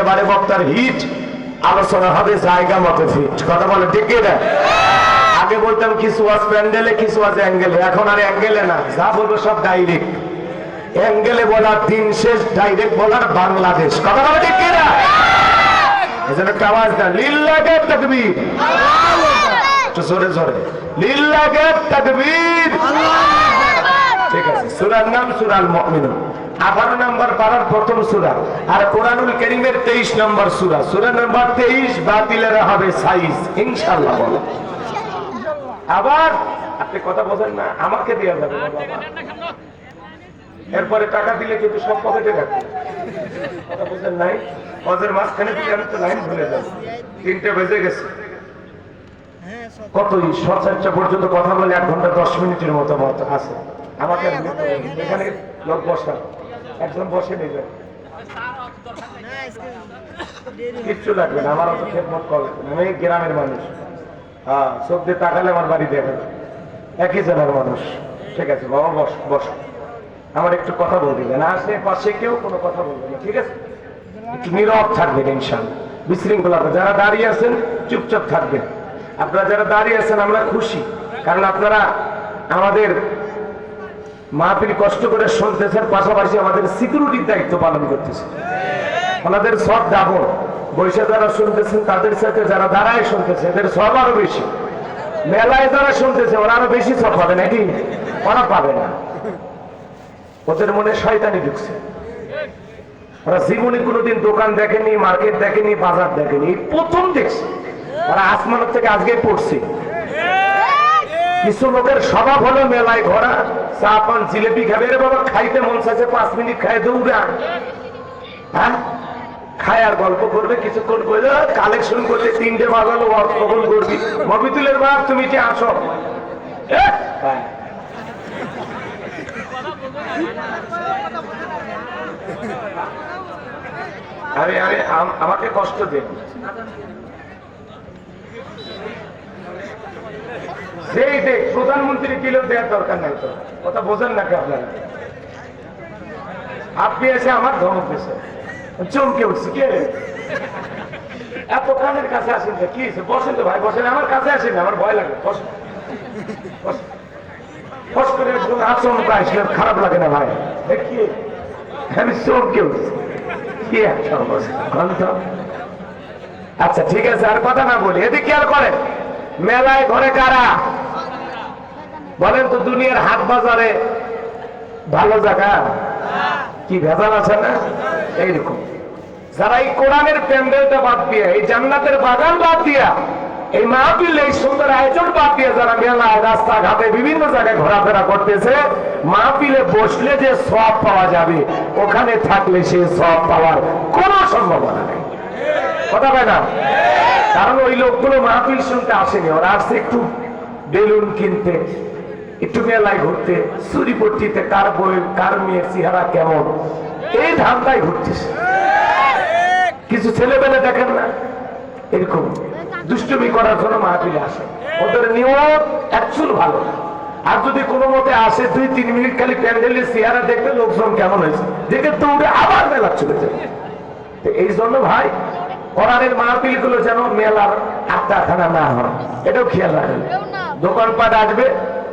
এবারে বক্তার হিট আলোচনা হবে জায়গা মতো ফিট। কথা বলে ঠিক না? আগে বলতাম কিছু আজ প্যান্ডেলে, কিছু আজ অ্যাঙ্গেলে। এখন আর অ্যাঙ্গেলে না, যা বলবো সব ডাইরেক্ট। অ্যাঙ্গেলে বলার দিন শেষ, ডাইরেক্ট বলার বাংলাদেশ। কথা বলে ঠিক না? এজন্য একটা আওয়াজ দেন, লিল্লাহে তাকবীর। একটু জোরে জোরে, লিল্লাহে তাকবীর। ঠিক আছে, সূরার নাম সূরাল মুমিনুন। 18 নম্বর পারার প্রথম সূরা, আর কোরআনুল কারীমের 23 নম্বর সূরা। সূরা নম্বর 23 বাতিলের হবে সাইজ ইনশাআল্লাহ। বলো আবার আপনি কথা বলেন না, আমাকে দেয়া যাবে না বাবা। এরপরে টাকা দিলে কিন্তু সব পকেটে রাখবে। কথা বলেন নাই, ওদের মাঝখানে দিলে আমি তো লাইন ভুলে যাব। 3টে বেজে গেছে। কতই সচেচ্ছা পর্যন্ত কথা বলে 1 ঘন্টা 10 মিনিটের মতো আছে। আমাকে এখানে লোক বসা, একজন বসে নেবেন, কিচ্ছু লাগবে না। আমারও তো খেদমত করবেন, আমি গ্রামের মানুষ। হ্যাঁ, চোখ দিয়ে তাকালে আমার বাড়ি দেখেন, একই জেলার মানুষ। ঠিক আছে বাবা, বস বস। আমার একটু কথা বলবেন না, আসলে পাশে কেউ কোনো কথা বলবে না, ঠিক আছে? একটু নীরব থাকবেন ইনশাআল্লাহ, বিশৃঙ্খলা। যারা দাঁড়িয়ে আছেন চুপচাপ থাকবেন। আপনারা যারা দাঁড়িয়ে আছেন আমরা খুশি, কারণ আপনারা আমাদের মাহফিল কষ্ট করে শুনতেছেন, পাশাপাশি আমাদের সিকিউরিটির দায়িত্ব পালন করতেছেন। আমাদের সব ডাবল। বৈশা যারা শুনতেছেন তাদের সাথে যারা দাঁড়ায় শুনতেছে এদের সব আরো বেশি। মেলায় যারা শুনতেছে ওরা আরো বেশি সব পাবে নাকি? ওরা পাবে না, ওদের মনে শয়তানি ঢুকছে। ওরা জীবনে কোনোদিন দোকান দেখেনি, মার্কেট দেখেনি, বাজার দেখেনি, এই প্রথম দেখছে। ওরা আসমানের থেকে আজকে পড়ছে। কিছু লোকের স্বভাব হলো মেলায় ঘোরা, চা পান জিলেপি খাবে। রে বাবা, খাইতে মন চাইছে, 5 মিনিট খায় দৌড়া। হ্যাঁ, খায় আর গল্প করবে কিছুক্ষণ, করে কালেকশন করলে 3টে বাজালো, কখন করবি? মবিতুলের বাপ তুমি কি আসো? আরে আরে আমাকে কষ্ট দেন। সেই দেখ, প্রধানমন্ত্রী কিলো দেওয়ার দরকার নাই তো। কথা বোঝেন নাকি আপনারা? আপনি এসে আমার ধমক দিয়েছে, চমকে উঠছি। কে এত কানের কাছে আসেন? কি হয়েছে? বসেন তো ভাই, বসেন। আমার কাছে আসেন, আমার ভয় লাগে। বসেন, বস করে আচমকা আসলে খারাপ লাগে না ভাই? কি আমি চমকে উঠছি। কি একটা অবস্থা। আচ্ছা ঠিক আছে, আর কথা না বলি। এদিকে খেয়াল করেন, মেলায় ঘরে কারা বলেন তো? দুনিয়ার হাট বাজারে ভালো জায়গা কি ভেজাল আছে না? এইরকম যারা এই কোরআনের প্যান্ডেলটা বাদ দিয়ে, এই জান্নাতের বাগান বাদ দিয়া, এই মাহফিল, এই সুন্দর আয়োজন বাদ দিয়ে যারা মেলায় রাস্তাঘাটে বিভিন্ন জায়গায় ঘোরাফেরা করতেছে, মাহফিলে বসলে যে সওয়াব পাওয়া যাবে, ওখানে থাকলে সেই সওয়াব পাওয়ার কোনো সম্ভাবনা নেই। কথা বলে না? কারণ ওই লোকগুলো মাহফিল শুনতে আসেনি, ওরা আসছে একটু বেলুন কিনতে, একটু মেলায় ঘুরতে, চুরিপট্টিতে কার বই, কার মেয়ের চেহারা কেমন, এই ধান্দায় ঘুরতেছে। কিছু ছেলেবেলে দেখেন না এরকম দুষ্টুমি করার জন্য মাহফিলে আসে। ওদের নিয়ত অ্যাকচুয়াল ভালো না। আর যদি কোনো মতে আসে 2-3 মিনিট খালি প্যান্ডেলের চেহারা দেখবে লোকজন কেমন হয়েছে দেখে দৌড়ে আবার মেলা চলে যাবে। তো এই জন্য ভাই, কোরআনের মাহফিল গুলো যেন মেলার আড্ডাখানা না হয়, এটাও খেয়াল রাখেন। দোকানপাট আসবে,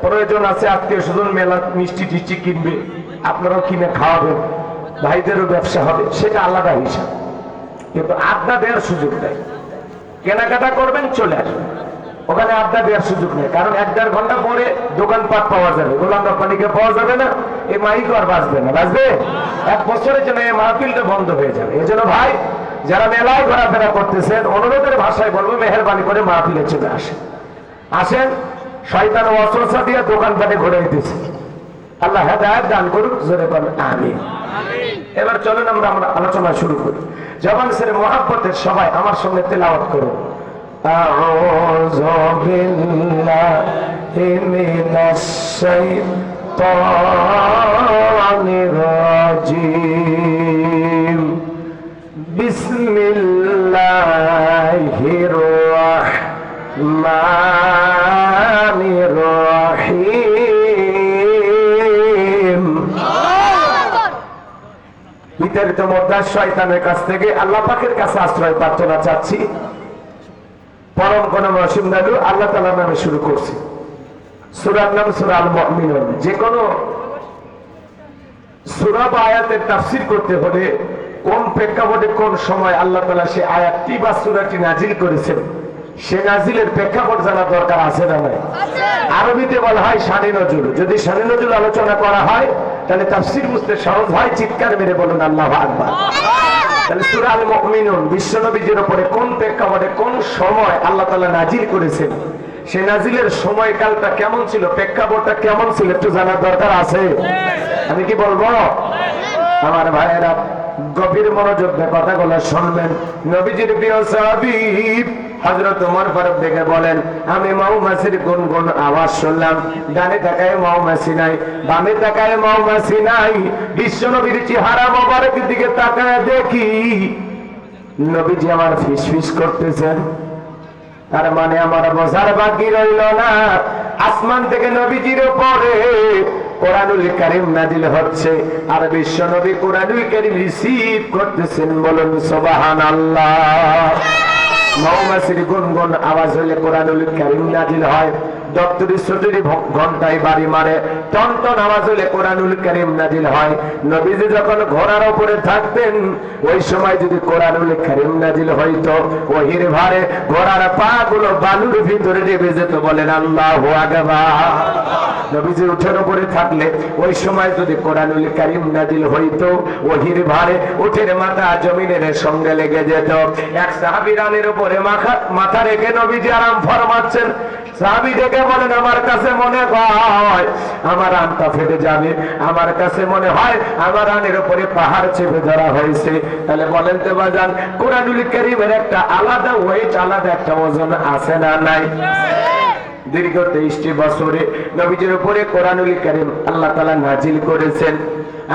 প্রয়োজন আছে, আত্মীয় স্বজন মেলা মিষ্টি টিষ্টি কিনবে, আপনারাও কিনে খাওয়াবেন, ভাইদেরও ব্যবসা হবে, সেটা আলাদা হিসাব। কিন্তু আড্ডা দেওয়ার সুযোগ নেই। কেনাকাটা করবেন, চলে আসবেন, ওখানে আড্ডা দেওয়ার সুযোগ নেই। কারণ 1-1.5 ঘন্টা পরে দোকানপাট পাওয়া যাবে, গোলাম রব্বানিকে পাওয়া যাবে না, এই মাইক আর বাঁচবে না। বাঁচবে 1 বছরের জন্য এই মাহফিলটা বন্ধ হয়ে যাবে। এই জন্য ভাই, যারা মেলায় ঘোরাফেরা করতেছেন, অনুরোধের ভাষায় বলবো, মেহেরবানি করে মাহফিলে চলে আসেন। শয়তান ওয়াসওয়াসা দিয়ে দোকানপাটে ঘুরে দিতেছে। আল্লাহ হেদায়েত দান করুক, জোরে বলেন আমিন। এবার চলেন আমরা আলোচনা শুরু করি। জবান ছেড়ে মুহাব্বতের সবাই আমার সঙ্গে তেলাওয়াত করুন। আউযু বিল্লাহি মিনাশ শাইতানির রাজীম। বিসমিল্লাহির রাহমানির রাহিম। ভিতর মোদ্দার শয়তানের কাছ থেকে আল্লাহ পাকের কাছে আশ্রয় প্রার্থনা চাচ্ছি। পরম কোন মসিম দাদু আল্লাহ তাআলার নামে শুরু করছি। সূরার নাম সূরা আল মুমিনুন। যে কোনো সূরা বা আয়াতের তাফসীর করতে হলে কোন প্রেক্ষাপটে কোন সময় আল্লাহ তাআলা সেই আয়াতটি বা সূরাটি নাজিল করেছেন, সে নাজিলের প্রেক্ষাপট জানা দরকার আছে না নাই? আরবিতে বলা হয় শানে নজুল। যদি শানে নজুল আলোচনা করা হয় তাহলে তাফসীর বুঝতে সহজ হয়। চিৎকার মেরে বলুন আল্লাহু আকবার। তাহলে সূরা আল মুমিনুন বিশ্বনবীর উপরে কোন প্রেক্ষাপটে কোন সময় আল্লাহ তাআলা নাজিল করেছেন, সেই নাজিলের সময়কালটা কেমন ছিল, প্রেক্ষাপটটা কেমন ছিল একটু জানার দরকার আছে। আমি কি বলবো? আমার ভাইয়েরা গভীর মনোযোগ দিয়ে কথাগুলো শুনবেন। নবীজির প্রিয় সাহাবী হযরত ওমর ফারুক দেখে বলেন, আমি মৌমাছির গুনগুন আওয়াজ শুনলাম। ডানে তাকায় মৌমাছি নাই, বামে তাকায় মৌমাছি নাই। বিশ্বনবীর চেহারা মোবারকের দিকে তাকায় দেখি নবীজি আমার ফিসফিস করতেছেন। তার মানে আমার বোঝার বাকি রইল না, আসমান থেকে নবীজির উপরে কোরআনুল কারীম নাজিল হচ্ছে আর বিশ্বনবী কোরআনুল কারীম রিসিভ করতেছেন। বলুন সুবহানাল্লাহ। মৌমাছির গুনগুন আওয়াজ হলে কোরআনুল কারীম নাজিল হয়। দপ্তরি ছুটির ঘন্টায় বাড়ি মারে টন টন আওয়াজ হলে কোরআনুল কারীম নাজিল হয়। নবীজি যখন ঘোড়ার উপরে থাকতেন ওই সময় যদি কোরআনুল কারীম নাজিল হইতো, ওহির ভারে ঘোড়ার পা গুলো বালুর ভিতরে ডুবে যেত। বলেন আল্লাহু আকবার। নবীজি উঠের উপরে থাকলে ওই সময় যদি কোরআনুল কারীম নাজিল হইতো, ওহির ভারে উঠের মাথা জমিনের সঙ্গে লেগে যেত। এক সাহাবী রানের উপরে মাথা রেখে নবীজি আরাম ফরমাচ্ছেন। সাহাবী দেখে বলেন, আমার কাছে মনে হয় আমার রানটা ফেটে যাবে, আমার কাছে মনে হয় আমার রানের উপরে পাহাড় চেপে ধরা হয়েছে। তাহলে বলেন তো বাজান, কোরআনুল কারীমের একটা আলাদা ওয়েট, আলাদা একটা ওজন আছে না নাই? দীর্ঘ 23টি বছরে নবীজির উপরে কোরআনুল কারীম আল্লাহ তাআলা নাজিল করেছেন।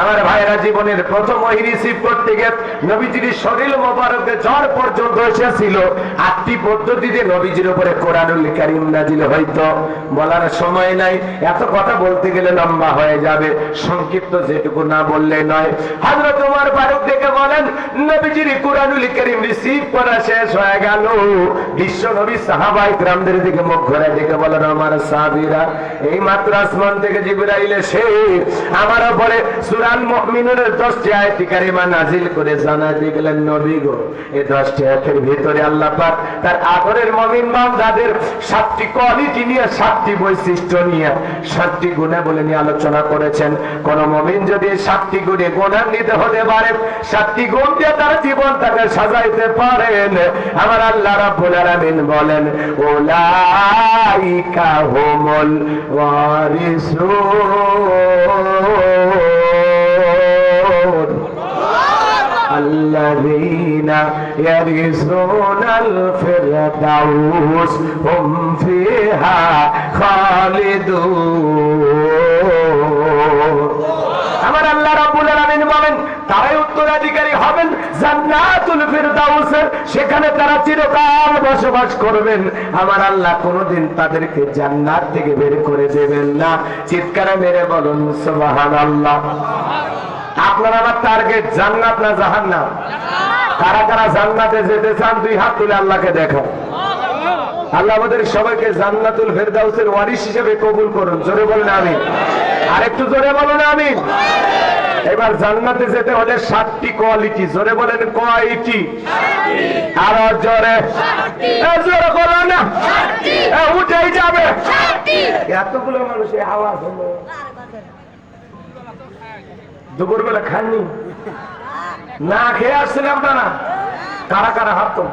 আমার ভাইরা জীবনের প্রথম ওহী রিসিভ করতে গিয়ে নবীজির শরীর মোবারকে জ্বর পর্যন্ত এসেছিল। 8টি পদ্ধতিতে নবীজির উপরে কোরআনুল কারীম নাজিল হইতো। বলার সময় নাই, এত কথা বলতে গেলে লম্বা হয়ে যাবে, সংক্ষিপ্ত যেটুকু না বললে নয়। হযরত ওমর ফারুক থেকে বলেন, নবীজির কোরআনুল কারীম রিসিভ করা শেষ হয়ে গেল। বিশ্ব নবী সাহাবায়ে কিরামদের দিকে মুখ ঘুরে দেখে বলেন, আমার সাহাবীরা এই মাত্র আসমান থেকে জিবরাইল এসে আমার উপরে সূরা আল মুমিনুনের 10টি আয়াত কারিমা নাজিল করে জানায় দিয়ে গেলেন, নবী গো এই 10টি আয়াতের ভিতরে আল্লাহ পাক তার আদরের মুমিন বান্দাদের 7টি কোয়ালিটি নিয়ে, 7টি বৈশিষ্ট্য নিয়ে, 7টি গুণাবলী নিয়ে আলোচনা করেছেন। কোন মুমিন যদি 7টি গুণে গুণান্বিত হতে পারে, 7টি গুণ দিয়ে তার জীবনটাকে সাজাইতে পারেন, আমার আল্লাহ রাব্বুল আলামিন বলেন, উলাইকা হুমুল ওয়ারিসুন الذين يرثون الفردوس هم فيها خالدون। আমার আল্লাহ রাব্বুল আলামিন বলেন, তারাই উত্তরাধিকারী হবেন জান্নাতুল ফিরদাউসের। সেখানে তারা চিরকাল বসবাস করবেন। আমার আল্লাহ কোনোদিন তাদেরকে জান্নাত থেকে বের করে দেবেন না। চিৎকার মেরে বলুন সুবহানাল্লাহ। আপনার আমার টার্গেট জান্নাত না জাহান্নাম? কারা কারা জান্নাতে যেতে চান দুই হাত তুলে আল্লাহকে দেখান। আল্লাহ আমাদের সবাইকে জান্নাতুল ফেরদাউসের ওয়ারিস হিসেবে কবুল করুন। জোরে বলেন আমিন। আরেকটু জোরে বলুন আমিন। এবার জান্নাতে যেতে হলে 7টি কোয়ালিটি। জোরে বলেন কোয়ালিটি। আর জোরে জোরে বলেন না, উঠেই যাবে। এতগুলো মানুষের আওয়াজ হলো, দুপুরবেলা খাননি, না খেয়ে আসছেন আপনারা? কারা কারা হাত তো?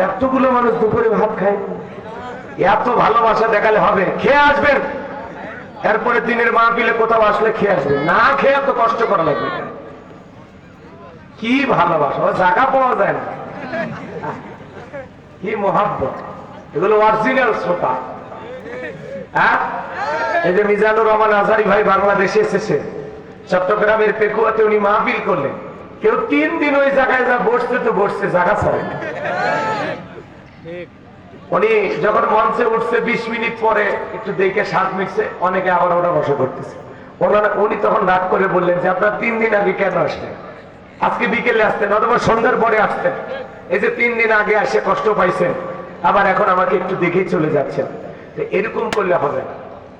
এতগুলো মানুষ দুপুরে ভাত খায়নি। এত ভালোবাসা দেখালে হবে? খেয়ে আসবেন, এরপরে দিনের মাহফিলে কোথাও আসলে খেয়ে আসবেন। না খেয়ে এত কষ্ট করা লাগবে? কি ভালোবাসা, জায়গা পাওয়া যায় না। কি মোহাব্বত, এগুলো অরিজিনাল শ্রোতা। হ্যাঁ, এই যে মিজানুর রহমান আজহারি ভাই বাংলাদেশে এসেছে, চট্টগ্রামের পেকুয়াতে উনি মাহফিল করলেন। কেউ 3 দিন ওই জায়গায় যা বসতে তো বসছে, জায়গা ছাড়ে। উনি যখন মঞ্চে উঠছে 20 মিনিট পরে একটু দেখে শ্বাস মিটছে, অনেকে আবার ওরা বসে করতেছে। উনি তখন রাগ করে বললেন যে আপনার 3 দিন আগে কেন আসলেন, আজকে বিকেলে আসতেন অথবা সন্ধ্যার পরে আসতেন, এই যে 3 দিন আগে আসে কষ্ট পাইছেন আবার এখন আমাকে একটু দেখেই চলে যাচ্ছেন। এরকম করলে হবে না,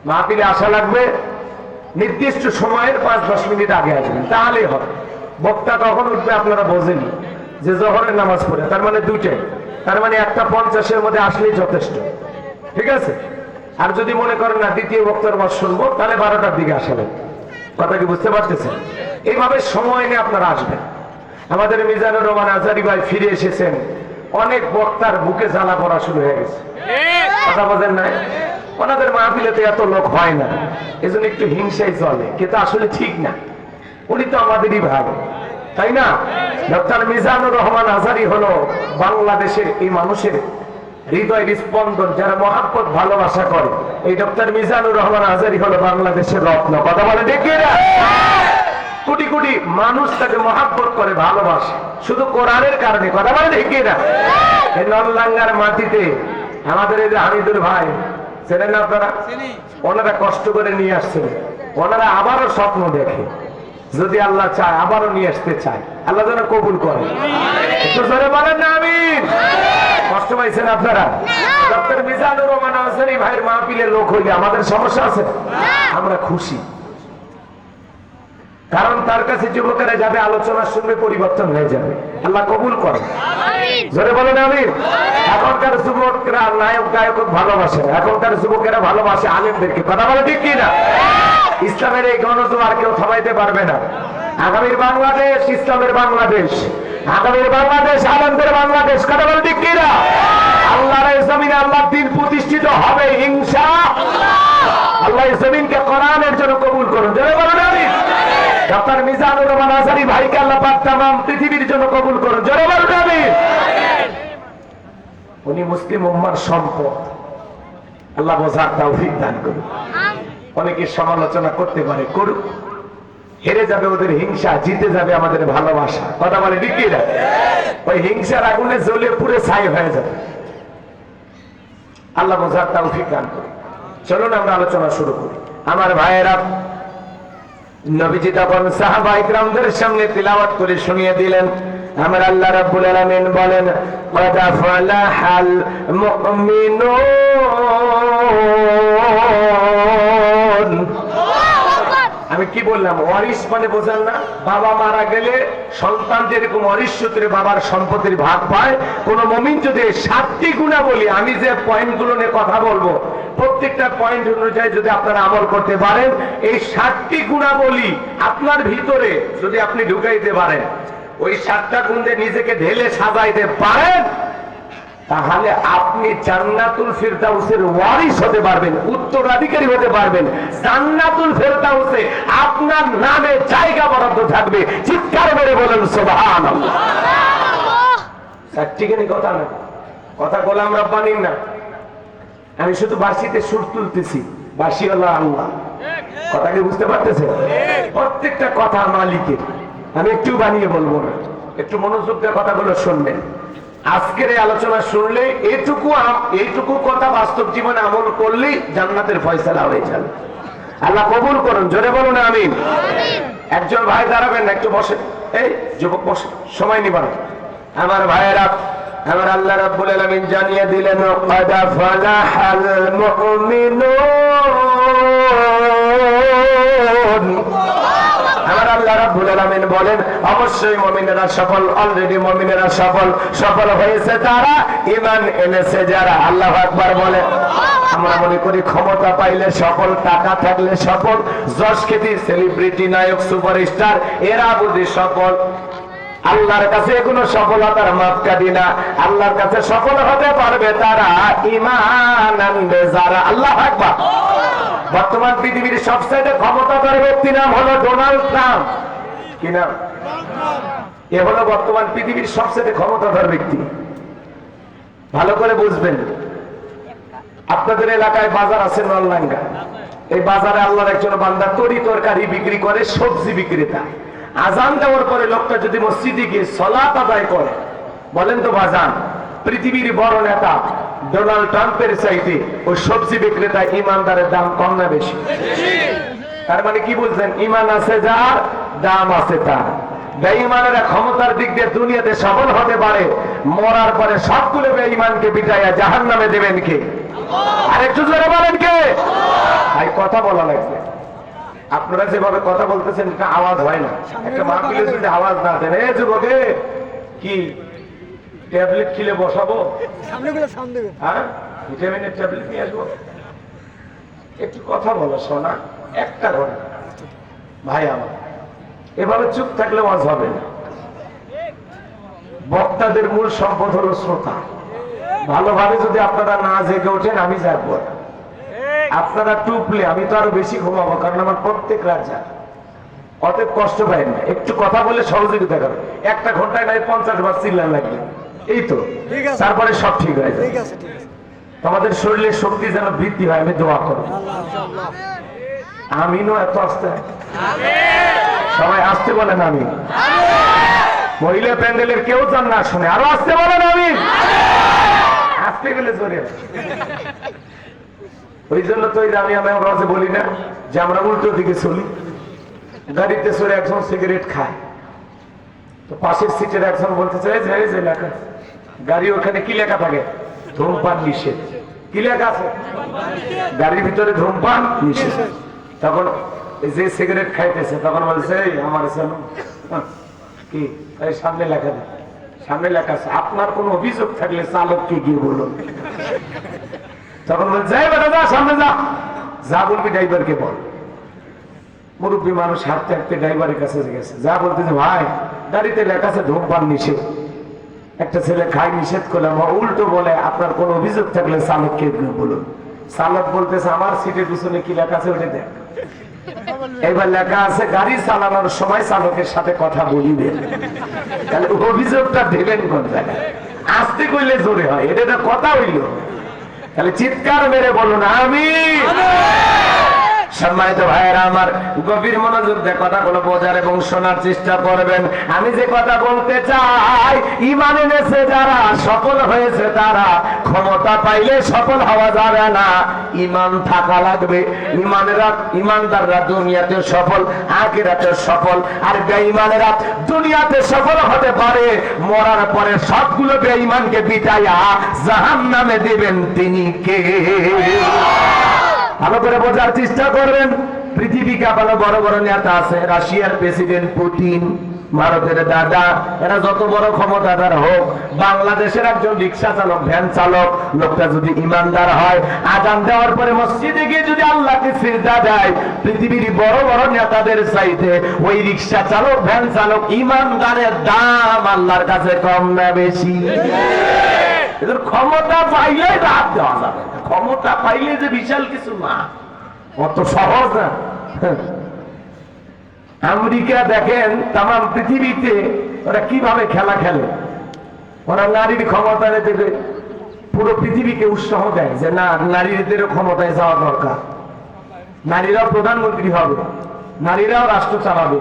মাহফিলে আসা লাগবে, নির্দিষ্ট সময়ের 5-10 মিনিট আগে আসবেন, তাহলেই হবে। বক্তা কখন উঠবে আপনারা বোঝেনি, যে জোহরের নামাজ পড়ে, তার মানে 2টায়, তার মানে 1:50-এর মধ্যে আসলেই যথেষ্ট, ঠিক আছে। আর যদি মনে করেন না দ্বিতীয় বক্তার ওয়াজ শুনবো, তাহলে 12টার দিকে আসবেন। কথা কি বুঝতে পারতেছেন? এইভাবে সময় নিয়ে আপনারা আসবেন। আমাদের মিজানুর রহমান আজহারী ভাই ফিরে এসেছেন, অনেক বক্তার বুকে জ্বালা পড়া শুরু হয়ে গেছে, কথা বোঝেন না? ওনাদের মাহফিলেতে এত লোক হয় না, এজন্য একটু হিংসাই চলে, কিন্তু আসলে ঠিক না। উনি তো আমাদেরই ভাই, তাই না? ডক্টর মিজানুর রহমান আজহারী হলো বাংলাদেশের এই মানুষের হৃদয়ের স্পন্দন, যারা মহাব্বত ভালোবাসা করে, এই ডক্টর মিজানুর রহমান আজহারী হলো বাংলাদেশের রত্ন। কথা বলে দেখিয়ে না, কোটি কোটি মানুষ তাকে মহাব্বত করে, ভালোবাসে শুধু কোরআনের কারণে। কথা বলে দেখিয়ে না, এই নলডাঙ্গার মাটিতে আমাদের এই যে হামিদুল ভাই, চেনেন না আপনারা? ওনারা কষ্ট করে নিয়ে আসছেন, ওনারা আবারও স্বপ্ন দেখে, যদি আল্লাহ চায় আবারও নিয়ে আসতে চায়, আল্লাহ যেন কবুল করে। একটু জোরে বলেন না আমিন। কষ্ট পাইছেন আপনারা? ডক্টর মিজানুর রহমান আজহারী ভাইয়ের মাহফিলে লোক হইলে আমাদের সমস্যা আছে? আমরা খুশি, কারণ তার কাছে যুবকেরা যাবে, আলোচনা শুনবে, পরিবর্তন হয়ে যাবে। আল্লাহ কবুল করে। জোরে বলেন আমিন। এখনকার যুবকরা নায়ক গায়ক ভালোবাসে, এখনকার যুবকেরা ভালোবাসে আলেমদেরকে। কথা বলে ঠিক কিনা? ইসলামের এই গণজোয়ার কেউ থামাইতে পারবে না। আগামীর বাংলাদেশ ইসলামের বাংলাদেশ, আগামীর বাংলাদেশ আলেমদের বাংলাদেশ। কথা বলে ঠিক কিনা? আল্লাহর এই জমিনে আল্লাহর দ্বীন প্রতিষ্ঠিত হবে ইনশাআল্লাহ। আল্লাহ এই জমিনকে কোরআনের জন্য কবুল করুন। জোরে বলেন আমিন। ডক্টর মিজানুর রহমান আজহারী ভাইকে আল্লাহ পাক তামাম পৃথিবীর জন্য কবুল করুন। জোরে বলেন আমিন। উনি মুসলিম উম্মার সম্পদ, আল্লাহ বোঝার তৌফিক দান করুন। অনেকে সমালোচনা করতে পারে, করুক, হেরে যাবে ওদের হিংসা, জিতে যাবে আমাদের ভালোবাসা। কথা বলে ঠিক কিনা? ওই হিংসার আগুনে জ্বলে পুড়ে ছাই হয়ে যাবে। আল্লাহ বোঝার তৌফিক দান করুন। চলুন আমরা আলোচনা শুরু করি। আমার ভাইয়েরা, নবীজি তখন সাহাবা ইকরামদের সামনে তিলাওয়াত করে শুনিয়ে দিলেন। আমার আল্লাহ রাব্বুল আলামিন বলেন, ক্বাদ ফালাহাল মুমিনুন। আমি কি বললাম? ওয়ারিস মানে বোঝেন না? বাবা মারা গেলে সন্তান যেরকম ওয়ারিস সূত্রে বাবার সম্পত্তির ভাগ পায়, কোন মুমিন যদি 7টি গুণাবলী, আমি যে পয়েন্টগুলো নিয়ে কথা বলবো, প্রত্যেকটা পয়েন্ট অনুযায়ী যদি আপনারা আমল করতে পারেন, এই 7টি গুণাবলী আপনার ভিতরে যদি আপনি ঢুকাইতে পারেন, ওই 7টা গুণ দিয়ে নিজেকে ঢেলে সাজাইতে পারেন, তাহলে আপনি জান্নাতুল ফিরদাউসের ওয়ারিস হতে পারবেন, উত্তরাধিকারী হতে পারবেন। জান্নাতুল ফিরদাউসে আপনার নামে জায়গা বরাদ্দ থাকবে। চিৎকার মেরে বলেন সুবহানাল্লাহ। প্র্যাকটিক্যালি কথা না, কথা গোলাম রব্বানির না। আমি শুধু বাঁশিতে সুর তুলতেছি, বাঁশিওয়ালা আল্লাহ। কথা কি বুঝতে পারতেছেন? প্রত্যেকটা কথা মালিকের, আমি একটু বানিয়ে বলবো না, একটু মনোযোগ দিয়ে কথাগুলো শুনবেন। আজকের এই আলোচনা শুনলে এইটুকু কথা বাস্তব জীবনে আমল করলেই জান্নাতের ফয়সালা হয়ে যাবে। আল্লাহ কবুল করুন। জোরে বলুন আমিন। একজন ভাই দাঁড়াবেন না, একটু বসেন। এই যুবক বসে, সময় নিবান। আমার ভাইয়েরা, আমার আল্লাহ রাব্বুল আলামিন জানিয়ে দিলেন, ক্বাদ ফালাহাল মুমিনুন। আমার আল্লাহ রাব্বুল আলামিন বলেন, অবশ্যই মুমিনেরা সফল, অলরেডি মুমিনেরা সফল হয়েছে তারা, ঈমান এনেছে যারা। আল্লাহু আকবার বলে। আমরা মনে করি ক্ষমতা পাইলে সফল, টাকা থাকলে সফল, যশ খ্যাতি, সেলিব্রিটি, নায়ক, সুপারস্টার, এরা বুঝি সফল। আল্লাহর কাছে কোনো সফলতার মাপকাঠি না। আল্লাহর কাছে সফল হতে পারবে তারা ঈমান আনবে যারা। আল্লাহু আকবার। বর্তমান পৃথিবীর সবচেয়ে ক্ষমতাধর ব্যক্তি নাম হলো ডোনাল্ড ট্রাম্প। কি নাম? এ হলো বর্তমান পৃথিবীর সবচেয়ে ক্ষমতাধর ব্যক্তি। ভালো করে বুঝবেন। আপনাদের এলাকায় বাজার আছে নলডাঙ্গা, এই বাজারে আল্লাহর একজন বান্দা তরি তরকারি বিক্রি করে, সবজি বিক্রেতা। আজান দেওয়ার পরে লোকটা যদি মসজিদে গিয়ে সালাত আদায় করে, বলেন তো বাজান, পৃথিবীর বড় নেতা ডোনাল্ড ট্রাম্পের চাইতে ওই সবজি বিক্রেতা ইমানদারের দাম কম না বেশি? তার মানে কি বলছেন? ইমান আছে যার, দাম আছে তার। বেঈমানেরা ক্ষমতার দিক দিয়ে দুনিয়াতে সফল হতে পারে, মরার পরে সবগুলো বেঈমানকে বিটাইয়া জাহান্নামে দেবেন কে? আর একটু জোরে বলেন কে? ভাই কথা বলা লাগবে। আপনারা যেভাবে কথা বলতেছেন এটা আওয়াজ হয় না। একটা মাহফিলে যদি আওয়াজ না দেন, এই যুবকে কি ট্যাবলেট খেলে বসাবো? হ্যাঁ, ভিটামিনের ট্যাবলেট নিয়ে আসবো? একটু কথা বলো শোনা, একটা ঘন্টা। ভাই আমার এভাবে চুপ থাকলে ওয়াজ হবে না। বক্তাদের মূল সম্পদ হলো শ্রোতা। ভালোভাবে যদি আপনারা না জেগে ওঠেন আমি জাগবো না। আপনারা টুপলে আমি তো আরো বেশি ঘুমাবো, কারণ আমার প্রত্যেক রাত জাগ। অতএব কষ্ট পাই না, একটু কথা বলে সহযোগিতা করো। একটা ঘন্টায় নাই 50 বার চিল্লান লাগবে, এই তো তারপরে সব ঠিক হয়ে যায়। তোমাদের শরীরের শক্তি যেন বৃদ্ধি হয়, আমি দোয়া করো। আমিনও এত আসতে, সবাই আসতে বলেন আমি। মহিলা প্যান্ডেলের কেউ চান না শুনে, আরো আসতে বলেন আমি। আসতে গেলে জোরে। ওই জন্য তো আমি রজে বলি না যে আমরা উল্টো দিকে চলি। গাড়িতে চড়ে একজন সিগারেট খায়, তো পাশের সিটের একজন বলতে চাই যে লেখা গাড়ি, ওখানে কি লেখা থাকে? ধূমপান নিষেধ। কি লেখা আছে? গাড়ির ভিতরে ধূমপান নিষেধ। তখন যে সিগারেট খাইতেছে তখন বলছে আমার কি সামনে লেখা দেয়, সামনে লেখা আছে আপনার কোন অভিযোগ থাকলে চালককে গিয়ে বলুন। তখন বলছে বেটা যা সামনে যা, যা বলবি ড্রাইভারকে বল। মুরব্বী মানুষ হাঁটতে হাঁটতে ড্রাইভারের কাছে গেছে, যা বলতেছে ভাই গাড়িতে লেখা আছে ধূমপান নিষেধ, একটা ছেলে খাই নিষেধ করলাম, উল্টো বলে আপনার কোন অভিযোগ থাকলে চালককে বলুন। চালক বলতেছে আমার সিটের পিছনে কি লেখা আছে ওটা দেখ। এবার লেখা আছে গাড়ি চালানোর সময় চালকের সাথে কথা বলিবেন। তাহলে অভিযোগটা দেবেন কোন জায়গায়? আসতে কইলে জোরে হয়, এটা কথা হইল। তাহলে চিৎকার মেরে বলুন আমিন। সম্মানিত ভাইয়েরা আমার, গভীর মনোযোগ দিয়ে কথাগুলো বোঝার এবং শোনার চেষ্টা করবেন। আমি যে কথা বলতে চাই, ঈমান এনেছে যারা, সফল হয়েছে তারা। ক্ষমতা পাইলে সফল হওয়া যাবে না, ঈমান থাকা লাগবে। ঈমানদাররা দুনিয়াতে সফল, আখিরাতে সফল। আর বেঈমানেরা দুনিয়াতে সফল হতে পারে, মরার পরে সবগুলো বেঈমানকে পিটাইয়া জাহান্নামে দিবেন তিনি কে? ভালো করে বোঝার চেষ্টা করবেন। পৃথিবী কাঁপানো বড় বড় নেতা আছে, রাশিয়ার প্রেসিডেন্ট পুতিন, ভারতের দাদা, এরা যত বড় ক্ষমতাধর হোক, বাংলাদেশের একজন রিক্সা চালক, ভ্যান চালক, লোকটা যদি ইমানদার হয়, আজান দেওয়ার পরে মসজিদে গিয়ে যদি আল্লাহকে সিজদা দেয়, পৃথিবীর বড় বড় নেতাদের চাইতে ওই রিক্সা চালক, ভ্যান চালক ইমানদারের দাম আল্লাহর কাছে কম না বেশি? এদের ক্ষমতা পাইলে রাত দেওয়া যাবে, ক্ষমতা পাইলে যে বিশাল কিছু না, অত সহজ না। আমেরিকা দেখেন তাম পৃথিবীতে ওরা কিভাবে খেলা খেলে। ওরা নারীর ক্ষমতা দেবে, পুরো পৃথিবীকে উৎসাহ দেয় যে না, নারীদেরও ক্ষমতায় যাওয়া দরকার, নারীরাও প্রধানমন্ত্রী হবে, নারীরাও রাষ্ট্র চালাবে।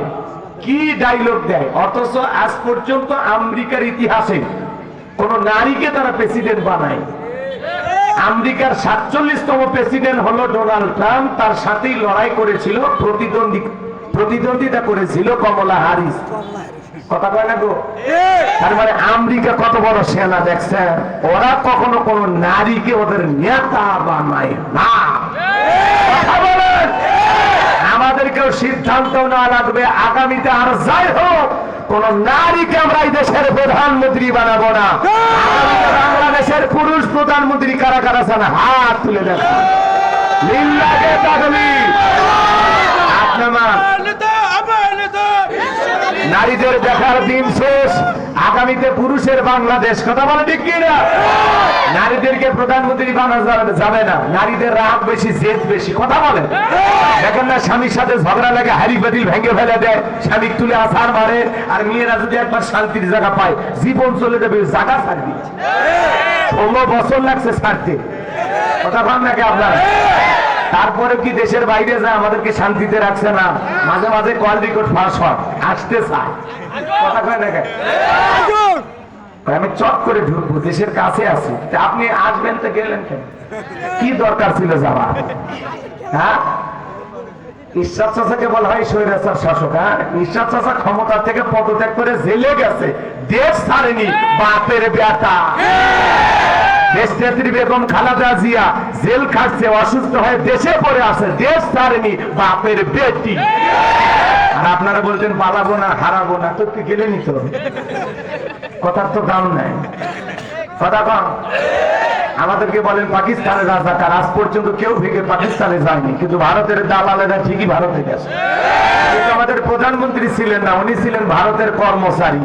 কি ডায়লগ দেয়! অথচ আজ পর্যন্ত আমেরিকার ইতিহাসে কোন নারীকে তারা প্রেসিডেন্ট বানায়। আমেরিকার 47তম প্রেসিডেন্ট হলো ডোনাল্ড ট্রাম্প, তার সাথেই লড়াই করেছিল, প্রতিদ্বন্দ্বিতা করেছিল কমলা হ্যারিস। কথা কয় না গো? তার মানে আমেরিকা কত বড় সেনা দেখছেন, ওরা কখনো কোন নারীকে ওদের নেতা বানায় না। কথা বলেন। আমাদেরকেও সিদ্ধান্ত নেওয়া লাগবে, আগামীতে আর যাই হোক কোন নারীকে আমরা এই দেশের প্রধানমন্ত্রী বানাবো না। বাংলাদেশের পুরুষ প্রধানমন্ত্রী কারা কারা চান? হাত তুলে দেখা। লিল্লাহে তাকবীর। নারীদের দেখার দিন শেষ, আগামীতে পুরুষের বাংলাদেশ। কথা বলে ঠিক কিনা? নারীদেরকে প্রধানমন্ত্রী বানানো যাবে না, নারীদের রাগ বেশি, জেদ বেশি। কথা বলে দেখেন না, স্বামীর সাথে ঝগড়া লাগে হাড়ি বাতিল ভেঙে ফেলে দেয়, স্বামী তুলে আছাড় মারে। আর মেয়েরা যদি একবার শান্তির জায়গা পায়, জীবন চলে যাবে, জায়গা ছাড়বি। 16 বছর লাগছে ছাড়তে। কথা বল নাকি আপনারা? তারপরে কি দেশের বাইরে যায় আমাদেরকে শান্তিতে রাখছে না? মাঝে মাঝে কল রেকর্ড ফাঁস হয়, আসতে চায়। কথা কয় না? আমি চট করে ঢুকবো, দেশের কাছে আছি, আপনি আসবেন তো গেলেন কেন? কি দরকার ছিল যাওয়া? হ্যাঁ, ঈশ্বর চাচাকে বলা হয় স্বৈরাচার শাসক। হ্যাঁ, ঈশ্বর চাচা ক্ষমতা থেকে পদত্যাগ করে জেলে গেছে, দেশ ছাড়েনি, বাপের বেটা। দেশনেত্রী বেগম খালেদা জিয়া জেল খাটছে, অসুস্থ হয়ে দেশে পড়ে আছে, দেশ ছাড়েনি, বাপের বেটি। আর আপনারা বলছেন পালাবো না, হারাবো না, তো কি গেলে নিত? কথার তো দাম নাই, কথা কম। আমাদেরকে বলেন পাকিস্তানের রাজাকার, আজ পর্যন্ত কেউ ভেঙে পাকিস্তানে যায়নি, কিন্তু ভারতের দালালেরা ঠিকই ভারতে গেছে। কিন্তু আমাদের প্রধানমন্ত্রী ছিলেন না, উনি ছিলেন ভারতের কর্মচারী,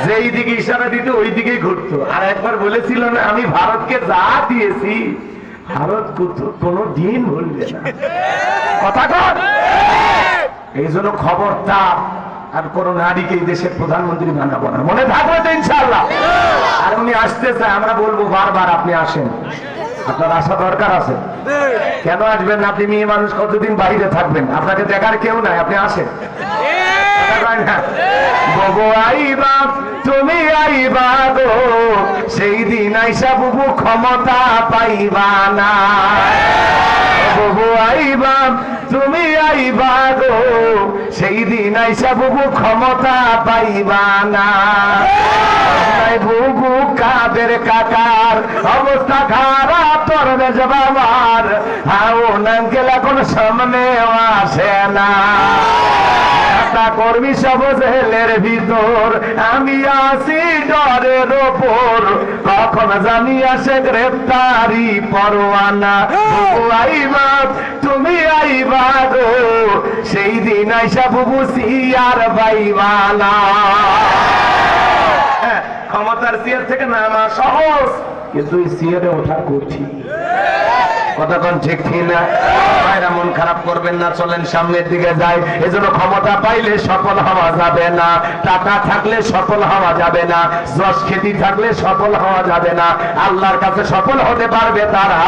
যেই দিকে ইশারা দিত ওই দিকেই ঘুরতো। আর একবার বলেছিল না, আমি ভারতকে যা দিয়েছি ভারত কোনো দিন ভুলবে না, কথা কর। এই জন্য খবরদার আর কোন নারীকে এই দেশের প্রধানমন্ত্রী বানাবো না, মনে থাকবে তো ইনশাআল্লাহ। আর উনি আসতে চায়, আমরা বলবো বারবার আপনি আসেন, আপনার আসা দরকার আছে। কেন আসবেন না? আপনি মেয়ে মানুষ, কতদিন বাইরে থাকবেন? আপনাকে দেখার কেউ নাই, আপনি আসেন। ববু আইবা, তুমি আইবা গো, সেই দিন আইসা বুবু ক্ষমতা পাইবা না। ববু আইবা, তুমি আইবা গো, সেই দিন আইসা বুবু ক্ষমতা পাইবা না। বুবু কাদের কাকার অবস্থা খারাপ, তোর বেশ বাবার হাউন আঙ্কেল এখন সামনে আসে না। কর্মী সব জেলের ভিতর, আমি আসি ডরের ওপর, কখন জানি আসে গ্রেপ্তারি পরোয়ানা। আইবা, তুমি আইবা গো, সেই দিন আইসা বুবু সিয়ার বাইবানা। ক্ষমতার চেয়ার থেকে নামা সহজ, কিন্তু এই চেয়ারে ওঠা কঠিন, কতক্ষণ ঠিক না? ভাইরা মন খারাপ করবেন না, চলেন সামনের দিকে যাই। এজন্য ক্ষমতা পাইলে সফল হওয়া যাবে না, টাকা থাকলে সফল হওয়া যাবে না, যশ খ্যাতি থাকলে সফল হওয়া যাবে না। আল্লাহর কাছে সফল হতে পারবে তারা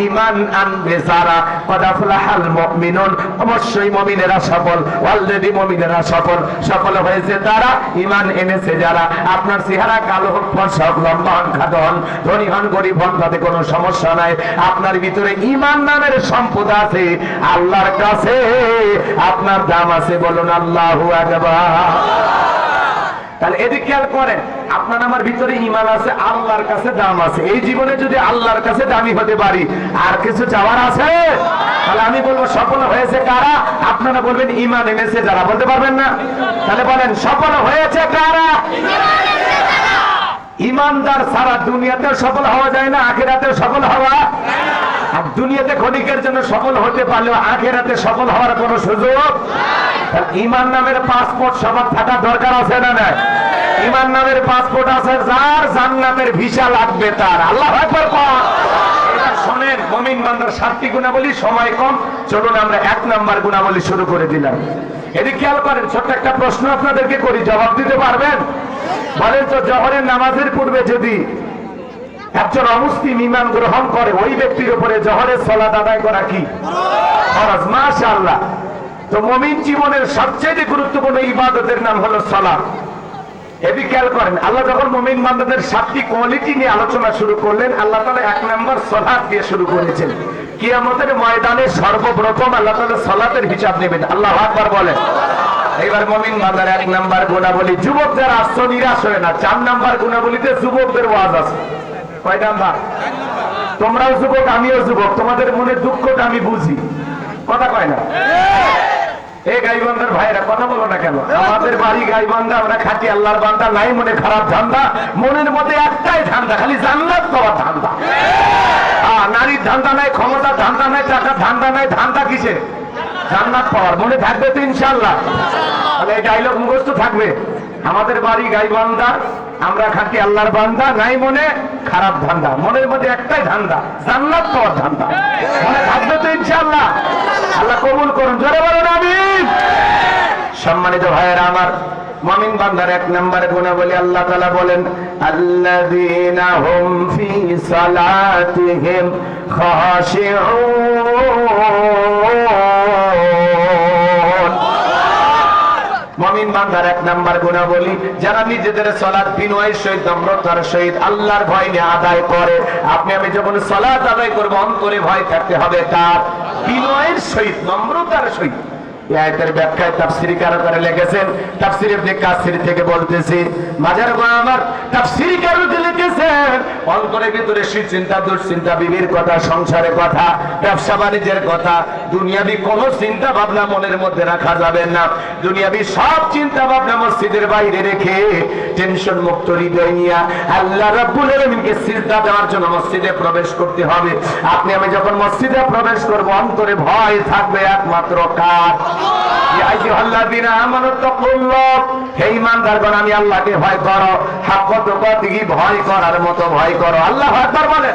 ঈমান আনবে যারা। কদ আফলাহাল মুমিনুন, অবশ্যই মুমিনেরা সফল, অলরেডি মুমিনেরা সফল। সফল হয়েছে তারা, ঈমান এনেছে যারা। আপনার চেহারা কালো হোক, ফর্সা হোক, লম্বা হন, খাটো হন, ধনী হন, গরিব হন, তাতে কোনো সমস্যা নাই। আপনার ভিতরে ঈমান নামের সম্পদ আছে, আল্লাহর কাছে আপনার দাম আছে, বলুন আল্লাহু আকবার। তাহলে এদিকে খেয়াল করেন, আপনার আমার ভিতরে ঈমান আছে, আল্লাহর কাছে দাম আছে। এই জীবনে যদি আল্লাহর কাছে দামি হতে পারি, আর কিছু চাওয়ার আছে? তাহলে আমি বলবো সফল হয়েছে কারা? আপনারা বলবেন ঈমান এনেছে যারা। বলতে পারবেন না? তাহলে বলেন সফল হয়েছে কারা? ঈমানদার ছাড়া দুনিয়াতেও সফল হওয়া যায় না, আখিরাতেও সফল হওয়া। আর দুনিয়াতে ক্ষণিকের জন্য সফল হতে পারলেও আখিরাতে সফল হওয়ার কোন সুযোগ। ঈমান নামের পাসপোর্ট সবার থাকা দরকার আছে না? না, ঈমান নামের পাসপোর্ট আছে যার, জান্নাতের ভিসা লাগবে তার। আল্লাহু আকবার। এবার শোনেন, মুমিন বান্দার 7টি গুণাবলী, সময় কম, চলুন আমরা 1 নাম্বার গুণাবলী শুরু করে দিলাম। এদিকে খেয়াল করেন, ছোট্ট একটা প্রশ্ন আপনাদেরকে করি, জবাব দিতে পারবেন? বলেন তো, জোহরের নামাজের পূর্বে যদি একজন অমুসলিম ঈমান গ্রহণ করে, ওই ব্যক্তির উপরে জোহরের সালাত আদায় করা কি ফরজ? মাশাআল্লাহ। তো মুমিন জীবনের সবচেয়ে গুরুত্বপূর্ণ ইবাদতের নাম হলো সালাত। এদিকে খেয়াল করেন, আল্লাহ যখন মুমিন বান্দাদের 7টি কোয়ালিটি নিয়ে আলোচনা শুরু করলেন, আল্লাহ তাআলা 1 নাম্বার সালাত দিয়ে শুরু করেছেন। কিয়ামতের ময়দানে সর্বপ্রথম আল্লাহ তাআলা সালাতের হিসাব নেবেন। আল্লাহু আকবার বলেন। এবার মুমিন বান্দার 1 নাম্বার গুণাবলী, যুবক যারা আসছো নিরাশ হয় না। 4 নাম্বার গুণাবলীতে যুবকদের ওয়াজ আছে। কয় নাম্বার? তোমরাও যুবক, আমিও যুবক, তোমাদের মনে দুঃখটা আমি বুঝি, কথা কয় না? এই গাইবান্ধার ভাইরা কথা বলো না কেন? আমাদের বাড়ি গাইবান্ধা, আমরা খাঁটি আল্লাহর বান্দা, নাই মনে খারাপ ধান্দা, মনের মধ্যে একটাই ধান্দা, খালি জান্নাত পাওয়ার ধান্দা। নারীর ধান্দা নাই, ক্ষমতার ধান্দা নাই, টাকার ধান্দা নাই, ধান্দা কিসে? জান্নাত পাওয়ার। মনে থাকবে তো ইনশাআল্লাহ? তাহলে এই ডায়লগ মুখস্থ থাকবে। আমাদের বাড়ি গাইবান্ধা, আমরা খাঁটি আল্লাহর বান্দা, নাই মনে খারাপ ধান্দা, মনের মধ্যে একটাই ধান্দা, জান্নাত পাওয়ার ধান্দা। মনে থাকবে তো ইনশাআল্লাহ? আল্লাহ কবুল করুন, জোরে বলুন আমিন। সম্মানিত ভাইয়েরা আমার, মুমিন বান্দার 1 নম্বরে গুণাবলী আল্লাহ তাআলা বলেন, আল্লাযীনা হুম ফি সালাতিহিম খাশিউন। মুমিন বান্দার 1 নাম্বার গুণাবলী, যারা নিজেদের সালাত বিনয়ের সহিত, নম্রতার সহিত, আল্লাহর ভয় নিয়ে আদায় করে। আপনি আমি যখন সালাত আদায় করব, অন্তরে ভয় থাকতে হবে তার, বিনয়ের সহিত, নম্রতার সহিত। এই আয়াতের ব্যাখ্যায় তাফসীরকাররা লিখেছেন, তাফসীর ইবনে কাসির থেকে বলতেছি, মাজার গো আমার তাফসীরকাররা লিখেছেন অন্তরের ভিতরে চিন্তা, দুশ্চিন্তা, বিবির কথা, সংসারের কথা, ব্যবসা বাণিজ্যের কথা, দুনিয়াবি কোন চিন্তা ভাবনা মনের মধ্যে রাখা যাবে না। দুনিয়াবি সব চিন্তা ভাবনা মসজিদের বাইরে রেখে টেনশন মুক্ত হৃদয় নিয়ে আল্লাহ রাব্বুল আলামিনকে সিজদা দেওয়ার জন্য মসজিদে প্রবেশ করতে হবে। আপনি আমি যখন মসজিদে প্রবেশ করব অন্তরে ভয় থাকবে একমাত্র কার? ইয়া আইয়ুহাল্লাযীনা আমানু তাকুল্লাহ, হে ঈমানদারগণ আমি আল্লাহকে ভয় করো, হাক্কা তুকাতিহি, ভয় করার মতো ভয় করো। আল্লাহু আকবার বলেন।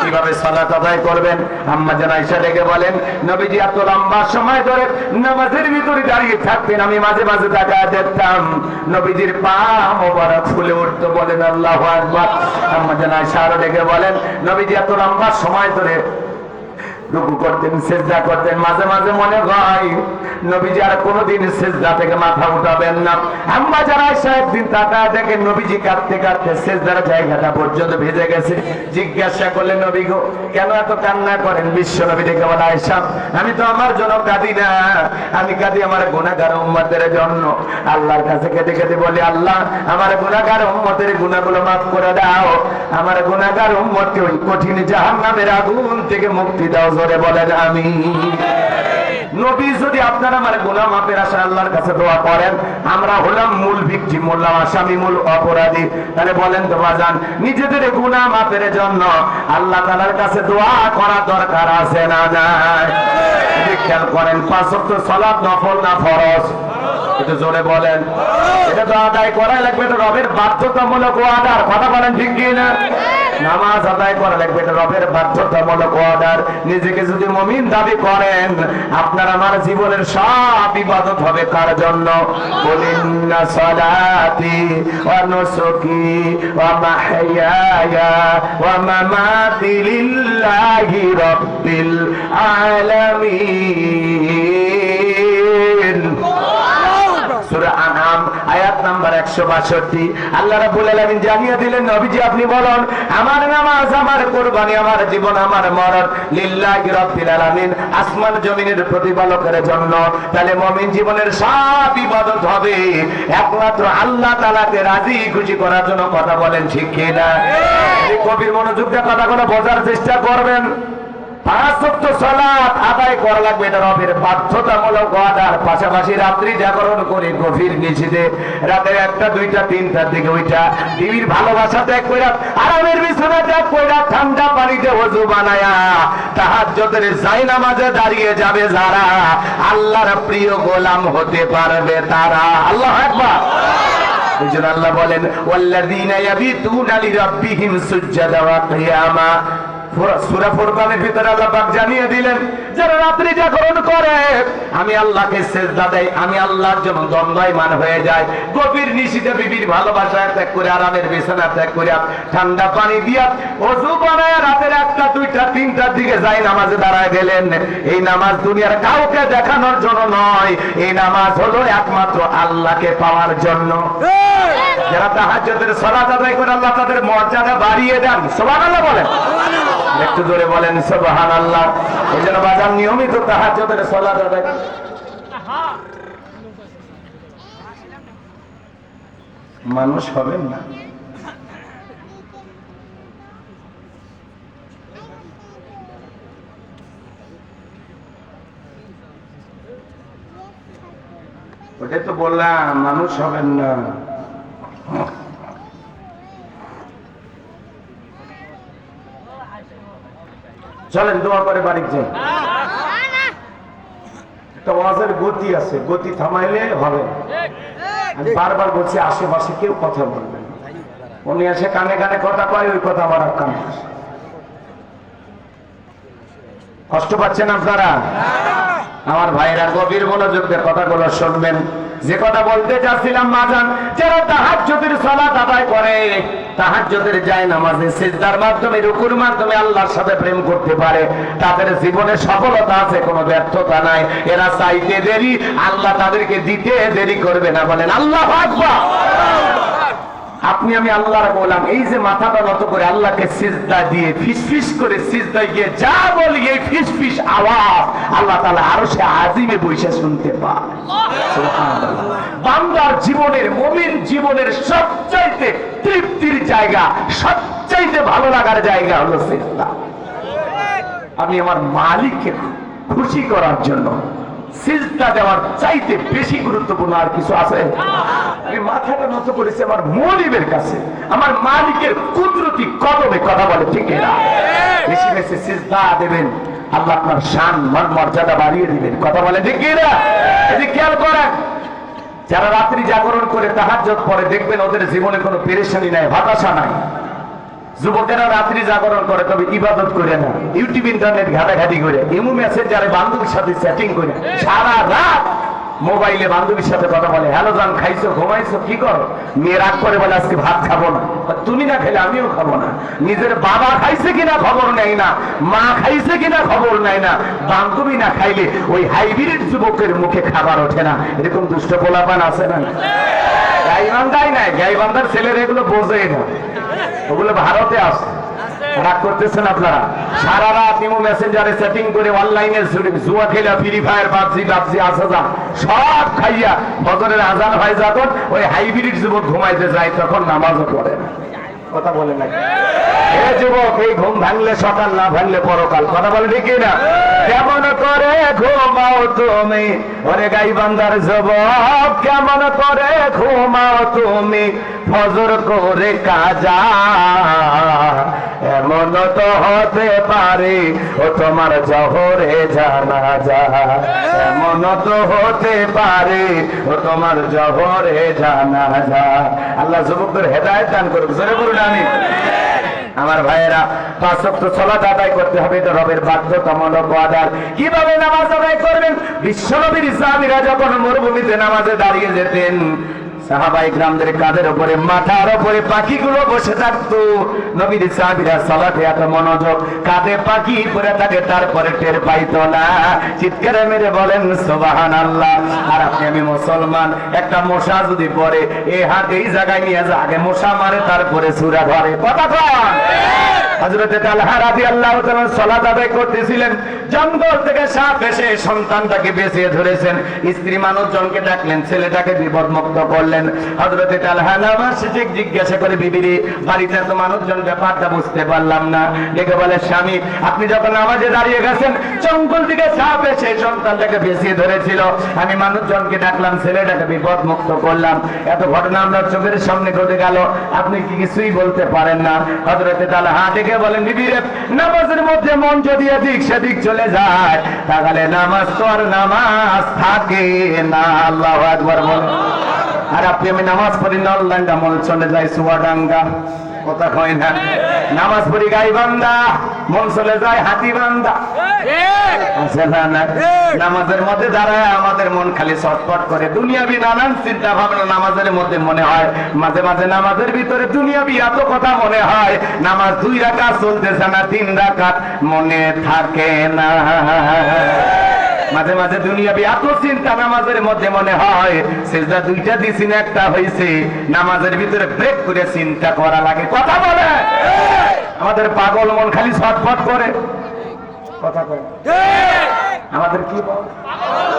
কিভাবে সালাত আদায় করবেন? আম্মা জান আয়েশা ডেকে বলেন, নবীজি এত লম্বা সময় ধরে নামাজের ভিতরে দাঁড়িয়ে থাকতেন, আমি মাঝে মাঝে তাকায় দেখতাম নবীজির পা মোবারক ফুলে উঠতো। বলেন আল্লাহু আকবার। আম্মা জান আয়েশা আরো ডেকে বলেন, নবীজি এত লম্বা সময় ধরে রুকু করতেন, সিজদা করতেন, মাঝে মাঝে মনে হয় নবীজি আর কোনোদিন সিজদা থেকে মাথা উঠাবেন না। আম্মা জান আয়েশা একদিন তাকায় দেখেন নবীজি কাঁদতে কাঁদতে সিজদার জায়গাটা পর্যন্ত ভিজে গেছে। জিজ্ঞাসা করলেন, নবী গো কেন এত কান্না করেন? বিশ্ব নবী ডেকে বলে, আয়েশা আমি তো আমার জন্য কাঁদি না, আমি কাঁদি আমার গুনাহগার উম্মতের জন্য। আল্লাহর কাছে কেঁদে কেঁদে বলি, আল্লাহ আমার গুনাহগার উম্মতের গুনাহগুলো মাফ করে দাও, আমার গুনাহগার উম্মতকে ওই কঠিন জাহান্নামের আগুন থেকে মুক্তি দাও। জোরে বলেন আমিন। নবী যদি আপনারা আমার গুনাহ মাফের আশা আল্লাহর কাছে দোয়া করেন, আমরা হলাম মূল ভিকটিম, হলাম আসামি, মূল অপরাধী। তাহলে বলেন তো বাজান, নিজেদের গুনাহ মাফের জন্য আল্লাহ তাআলার কাছে দোয়া করা দরকার আছে না নাই? খেয়াল করেন, 5 ওয়াক্ত সালাত নফল না ফরজ? এটা জোরে বলেন। এটা তো আদায় করাই লাগবে, এটা রবের বাধ্যতামূলক ওয়াদার। কথা বলেন ঠিক কি না? নামাজ আদায় করা লাগবে, এটা রবের বাধ্যতামূলক ওয়াদার। নিজেকে যদি মুমিন দাবি করেন, আপনার আমার জীবনের সব ইবাদত হবে কার জন্য? কুলিন্না সালাতি ওয়া নুসুকি ওয়া মাহইয়ায়া ওয়া মামাতি লিল্লাহি রাব্বিল আলামিন। সূরা আনআম আয়াত নাম্বার 162। আল্লাহ রাব্বুল আলামিন জানিয়ে দিলেন, নবীজি আপনি বলুন, আমার নামাজ, আমার কুরবানি, আমার জীবন, আমার মরণ লিল্লাহি রাব্বিল আলামিন, আসমান জমিনের প্রতিপালকের জন্য। তাহলে মুমিন জীবনের সব ইবাদত হবে একমাত্র আল্লাহ তাআলাকে রাজি খুশি করার জন্য। কথা বলেন ঠিক কি না? এই কবির মনোযোগ দিয়ে কথাগুলো বোঝার চেষ্টা করবেন। 5 ওয়াক্ত সালাত আদায় করা লাগবে, এটা রবের বাধ্যতামূলক ওয়াদার। পাশাপাশি রাত্রি জাগরণ করে গভীর নিশিতে রাতের 1টা 2টা 3টার দিকে ওইটা বিবির ভালোবাসা ত্যাগ কইরা, আরামের বিছানা ত্যাগ কইরা, ঠান্ডা পানিতে ওযু বানায়া তাহাজ্জুদের জায়নামাজে দাঁড়িয়ে যাবে যারা, আল্লাহর প্রিয় গোলাম হতে পারবে তারা। আল্লাহু আকবার। এইজন্য আল্লাহ বলেন, ওয়াল্লাযীনা ইয়াবিতুনা লিরাব্বিহিম সুজদাা ওয়া কিয়ামা। সূরা ফুরকানের ভিতরে আল্লাহ পাক জানিয়ে দিলেন, যারা রাত্রি জাগরণ করে, আমি আল্লাহকে সিজদা দেয়, আমি আল্লাহর জন্য দণ্ডায়মান হয়ে যায়। গভীর নিশিতে বিবির ভালোবাসা ত্যাগ করে, আরামের বিছানা ত্যাগ করে, ঠান্ডা পানি দিয়া ওযু বানায় রাতের 1টা 2টা 3টার দিকে যাই নামাজে দাঁড়ায় গেলেন। এই নামাজ দুনিয়ার কাউকে দেখানোর জন্য নয়, এই নামাজ হলো একমাত্র আল্লাহকে পাওয়ার জন্য। যারা তাহাজ্জুদের সালাত আদায় করে, আল্লাহ তাদের মর্যাদা বাড়িয়ে দেন। সুবহানাল্লাহ বলেন। একটু জোরে বলেন সুবহানাল্লাহ। এই জন্য বাজার নিয়মিত তাহাজ্জুদের সালাত আদায়। মানুষ হবেন না। ওটাই তো বললাম, মানুষ হবেন না। চলেন দোয়া করে বাড়ি যাই। একটা ওয়াজের গতি আছে, গতি থামাইলে হবে। আমি বারবার বলছি, আশেপাশে কেউ কথা বলবেন। উনি এসে কানে কানে কথা কয়, ওই কথা আমার কানে আসে। কষ্ট পাচ্ছেন আপনারা? আমার ভাইরা গভীর মনোযোগ দিয়ে কথাগুলো শুনবেন। যে কথা বলতে চাচ্ছিলাম, মাজান যারা তাহাজ্জুদের সালাত আদায় করে, তাহাজ্জুদের জায়নামাজে সিজদার মাধ্যমে, রুকুর মাধ্যমে আল্লাহর সাথে প্রেম করতে পারে, তাদের জীবনে সফলতা আছে, কোনো ব্যর্থতা নাই। এরা চাইতে দেরি, আল্লাহ তাদেরকে দিতে দেরি করবে না। বলেন আল্লাহু আকবার। আপনি আপনি আমি আল্লাহর গোলাম, এই যে মাথাটা নত করে আল্লাহকে সিজদা দিয়ে ফিসফিস করে সিজদায় গিয়ে যা বলি এই ফিসফিস আওয়াজ আল্লাহ তাআলা আরশে আজিমে বসে শুনতে পায়। সুবহানাল্লাহ। বান্দার জীবনের, মুমিন জীবনের সবচাইতে তৃপ্তির জায়গা, সবচাইতে ভালো লাগার জায়গা হলো সিজদা। আমি আমার মালিককে খুশি করার জন্য সিজদা দেওয়ার চাইতে বেশি গুরুত্বপূর্ণ আর কিছু আছে? আমি মাথাটা নত করেছি আমার মনিবের কাছে, আমার মালিকের কুদরতি কদমে। কথা বলে ঠিক না? বেশি বেশি সিজদা দেবেন, আল্লাহ আপনার শান মান মর্যাদা বাড়িয়ে দিবেন। কথা বলে ঠিক না? এদিকে খেয়াল করেন, যারা রাত্রি জাগরণ করে তাহাজ্জুদ পড়ে দেখবেন ওদের জীবনে কোনো পেরেশানি নাই, হতাশা নাই। যুবকেরা রাত্রি জাগরণ করে তবে ইবাদত করে না, ইউটিউব ইন্টারনেট ঘাটাঘাটি করে, ইমো মেসেঞ্জারে বান্ধবীর সাথে চ্যাটিং করে, সারা রাত মোবাইলে বান্ধবীর সাথে কথা বলে। হ্যালো জান, খাইছো, ঘুমাইছো, কি করো? মেয়ে রাগ করে বলে আজকে ভাত খাবো না। তুমি না খেলে আমিও খাবো না। নিজের বাবা খাইছে কিনা খবর নেই না, মা খাইছে কিনা খবর নেই না, বান্ধবী না খাইলে ওই হাইব্রিড যুবকের মুখে খাবার ওঠে না। এরকম দুষ্ট পোলাপান আছে না? গাইবান্ধাই নাই, গাইবান্ধার ছেলেরা এগুলো বোঝেই না, ওগুলো ভারতে আছে। রাগ করতেছেন আপনারা? সারা রাত ইমো মেসেঞ্জারে সেটিং করে অনলাইনে জুয়া খেলা, ফ্রি ফায়ার, পাবজি আসা সব খাইয়া ফজরের আজান হয় যখন ওই হাইব্রিড যুবক ঘুমাইতে যায় তখন নামাজও পড়ে না। কথা বলে না? এ যুবক, এই ঘুম ভাঙলে সকাল, না ভাঙলে পরকাল। কথা বলে ঠিক না? কেমন করে ঘুমাও তুমি ওরে গাইবান্ধার যুবক, কেমন করে ঘুমাও তুমি ফজর করে কাজা? এমন তো হতে পারে ও তোমার জহরে জানাজা, এমন তো হতে পারে ও তোমার জহরে জানাজা। আল্লাহ যুবকদের হেদায়েত দান করুক। জোরে বলুন আমিন। আমার ভাইয়েরা, 5 ওয়াক্ত সালাত আদায় করতে হবে, এটা রবের বাধ্যতামূলক আদায়। কিভাবে নামাজ আদায় করবেন? বিশ্বনবীর সাহাবীরা যখন মরুভূমিতে নামাজে দাঁড়িয়ে যেতেন, সাহাবায়ে কিরামদের কাঁধের উপরে, মাথার উপরে পাখিগুলো বসে থাকতো। নবীর সাহাবীরা সালাতে এত মনোযোগ, কাঁধে পাখি পড়ে থাকে তারপরে টের পাইতো না। চিৎকার মেরে বলেন সুবহানাল্লাহ। আর আপনি আমি মুসলমান, একটা মশা যদি পড়ে এই হাত এই জায়গায় নিয়ে যা, আগে মশা মারে তারপরে সূরা ধরে। কথা কন? হযরতে তালহা রাদিয়াল্লাহু তাআলা সালাত আদায় করতেছিলেন, জঙ্গল থেকে সাপ এসে সন্তানটাকে বেঁচিয়ে ধরেছেন। স্ত্রী মানুষজনকে ডাকলেন, ছেলেটাকে বিপদমুক্ত করলেন। হযরতে তালহা নামাজ শেষে জিজ্ঞাসা করে, বিবিরে বাড়িতে তো মানুষজন, ব্যাপারটা বুঝতে পারলাম না। ডেকে বলে, স্বামী আপনি যখন নামাজে দাঁড়িয়ে গেছেন, জঙ্গল থেকে সাপ এসে সন্তানটাকে বেঁচিয়ে ধরেছিল, আমি মানুষজনকে ডাকলাম, ছেলেটাকে বিপদমুক্ত করলাম। এত ঘটনা আমরা চোখের সামনে ঘটে গেল, আপনি কি কিছুই বলতে পারেন না? হযরতে তালহা ডেকে বলেন, বিবিরে নামাজের মধ্যে মন যদি এদিক সেদিক চলে যায় তাহলে নামাজ তো আর নামাজ থাকে না। আল্লাহু আকবার বলেন। আর আপনি আমি নামাজ পড়ি নলডাঙ্গা, মন চলে যায় চুয়াডাঙ্গা। কথা কয় না? নামাজ পড়ি গাইবান্ধা, মন চলে যায় হাতিবান্ধা। নামাজের মধ্যে দাঁড়ায় আমাদের মন খালি ছটফট করে, দুনিয়াবি নানান চিন্তা ভাবনা নামাজের মধ্যে মনে হয়। মাঝে মাঝে নামাজের ভিতরে দুনিয়াবি এত কথা মনে হয়, নামাজ 2 রাকাত চলতেছে না 3 রাকাত মনে থাকে না। মাঝে মাঝে দুনিয়াবি এত চিন্তা নামাজের মধ্যে মনে হয়, সিজদা 2টা দিছি না 1টা হইছে। নামাজের ভিতরে ব্রেক করে চিন্তা করা লাগে। কথা বলে আমাদের পাগল মন খালি ছটফট করে। কথা কয় আমাদের কি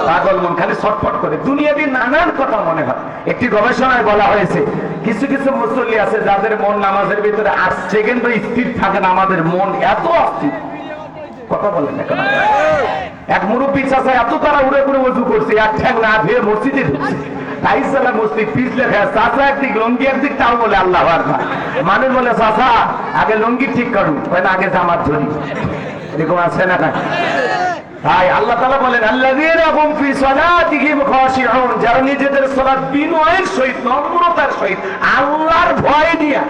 পাগল মন খালি ছটফট করে, দুনিয়াবি নানান কথা মনে হয়। একটি গবেষণায় বলা হয়েছে, কিছু কিছু মুসল্লি আছে যাদের মন নামাজের ভিতরে 8 সেকেন্ড স্থির থাকে না, আমাদের মন এত অস্থির। কথা বলেন না কেন? এক মুরব্বী চাচা এত তারা উড়ে উড়ে ওযু করছে, এক ঠ্যাং না ধুয়ে মসজিদে ঢুকছে। তাইসালা মসজিদ পিছলে খায়, চাচা একদিক লঙ্গি একদিক, তাও বলে আল্লাহু আকবার। মানুষ বলে, চাচা আগে লঙ্গি ঠিক করুন, আগে জামাত ধরি। এরকম আছে না? তাই আল্লাহ তাআলা বলেন, আল্লাযীনা হুম ফি সালাতিহিম খাশিউন, যারা নিজেদের সালাত বিনয়ের সহিত, নম্রতার সহিত, আল্লাহর ভয় নিয়ে।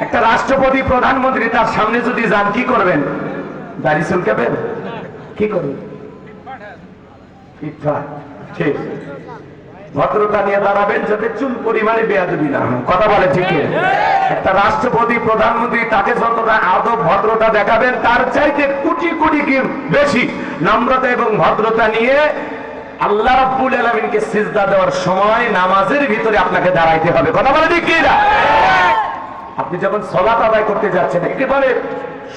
একটা রাষ্ট্রপতি, প্রধানমন্ত্রী তার সামনে যদি যান, কি করবেন? দাড়ি চুলকাবেন? কি করবেন? ঠিক ভদ্রতা নিয়ে দাঁড়াবেন, যাতে চুল পরিমাণে বেয়াদবি না হয়। কথা বলে ঠিক? একটা রাষ্ট্রপতি, প্রধানমন্ত্রী, তাকে যতটা আদব ভদ্রতা দেখাবেন, তার চাইতে কোটি কোটি কি বেশি নম্রতা এবং ভদ্রতা নিয়ে আল্লাহ রাব্বুল আলামিনকে সিজদা দেওয়ার সময় নামাজের ভিতরে আপনাকে দাঁড়াইতে হবে। কথা বলে ঠিক? আপনি যখন সালাত আদায় করতে যাচ্ছেন একেবারে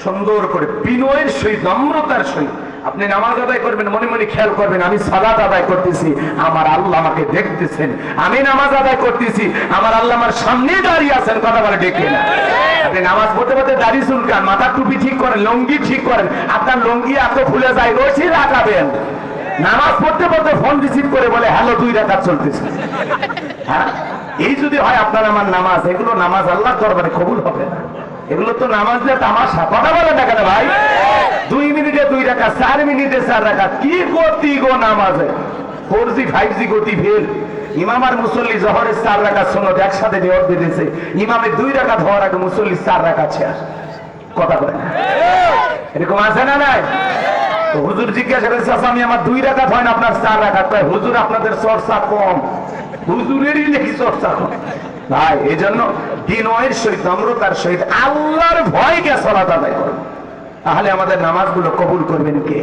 সুন্দর করে বিনয়ের সহিত নম্রতার সহিত আপনি নামাজ আদায় করবেন, মনে মনে খেয়াল করবেন আমি সালাত আদায় করতেছি, আমার আল্লাহ আমাকে দেখতেছেন। আমি নামাজ আদায় করতেছি, আমার আল্লাহ আমার সামনে দাঁড়িয়ে আছেন। কথা বলে ডেকে না। আপনি নামাজ পড়তে পড়তে দাড়ি চুলকান, মাথা টুপি ঠিক করেন, লুঙ্গি ঠিক করেন, আপনার লুঙ্গি এত ভুলে যায়, রশি লাগাবেন। নামাজ পড়তে পড়তে ফোন রিসিভ করে বলে হ্যালো 2 রাকাত চলতেছে। হ্যাঁ, এই যদি হয় আপনার আমার নামাজ, এগুলো নামাজ আল্লাহর দরবারে কবুল হবে না। এগুলো তো নামাজ দিয়ে তামাশা। কথা বলে না কেন ভাই? 2 মিনিটে 2 রাকাত, 4 মিনিটে 4 রাকাত, কি গতি গো নামাজে! 4G 5G গতি ফেল। ইমাম আর মুসল্লি জোহরের 4 রাকাত সুন্নত একসাথে নিয়ত দিতেছে, ইমামের 2 রাকাত হওয়ার আগে মুসল্লি 4 রাকাত শেষ। কথা বলে না? এরকম আছে না নাই? তো হুজুর জিজ্ঞাসা করেছে আমি আমার 2 রাকাত হয় না, আপনার 4 রাকাত হয়। হুজুর আপনাদের চর্চা কম, হুজুরেরই নাকি চর্চা কম। ভাই এই জন্য বিনয়ের সহিত নম্রতার সহিত আল্লাহর ভয়কে সালাত আদায় করুন, তাহলে আমাদের নামাজগুলো কবুল করবেন কে?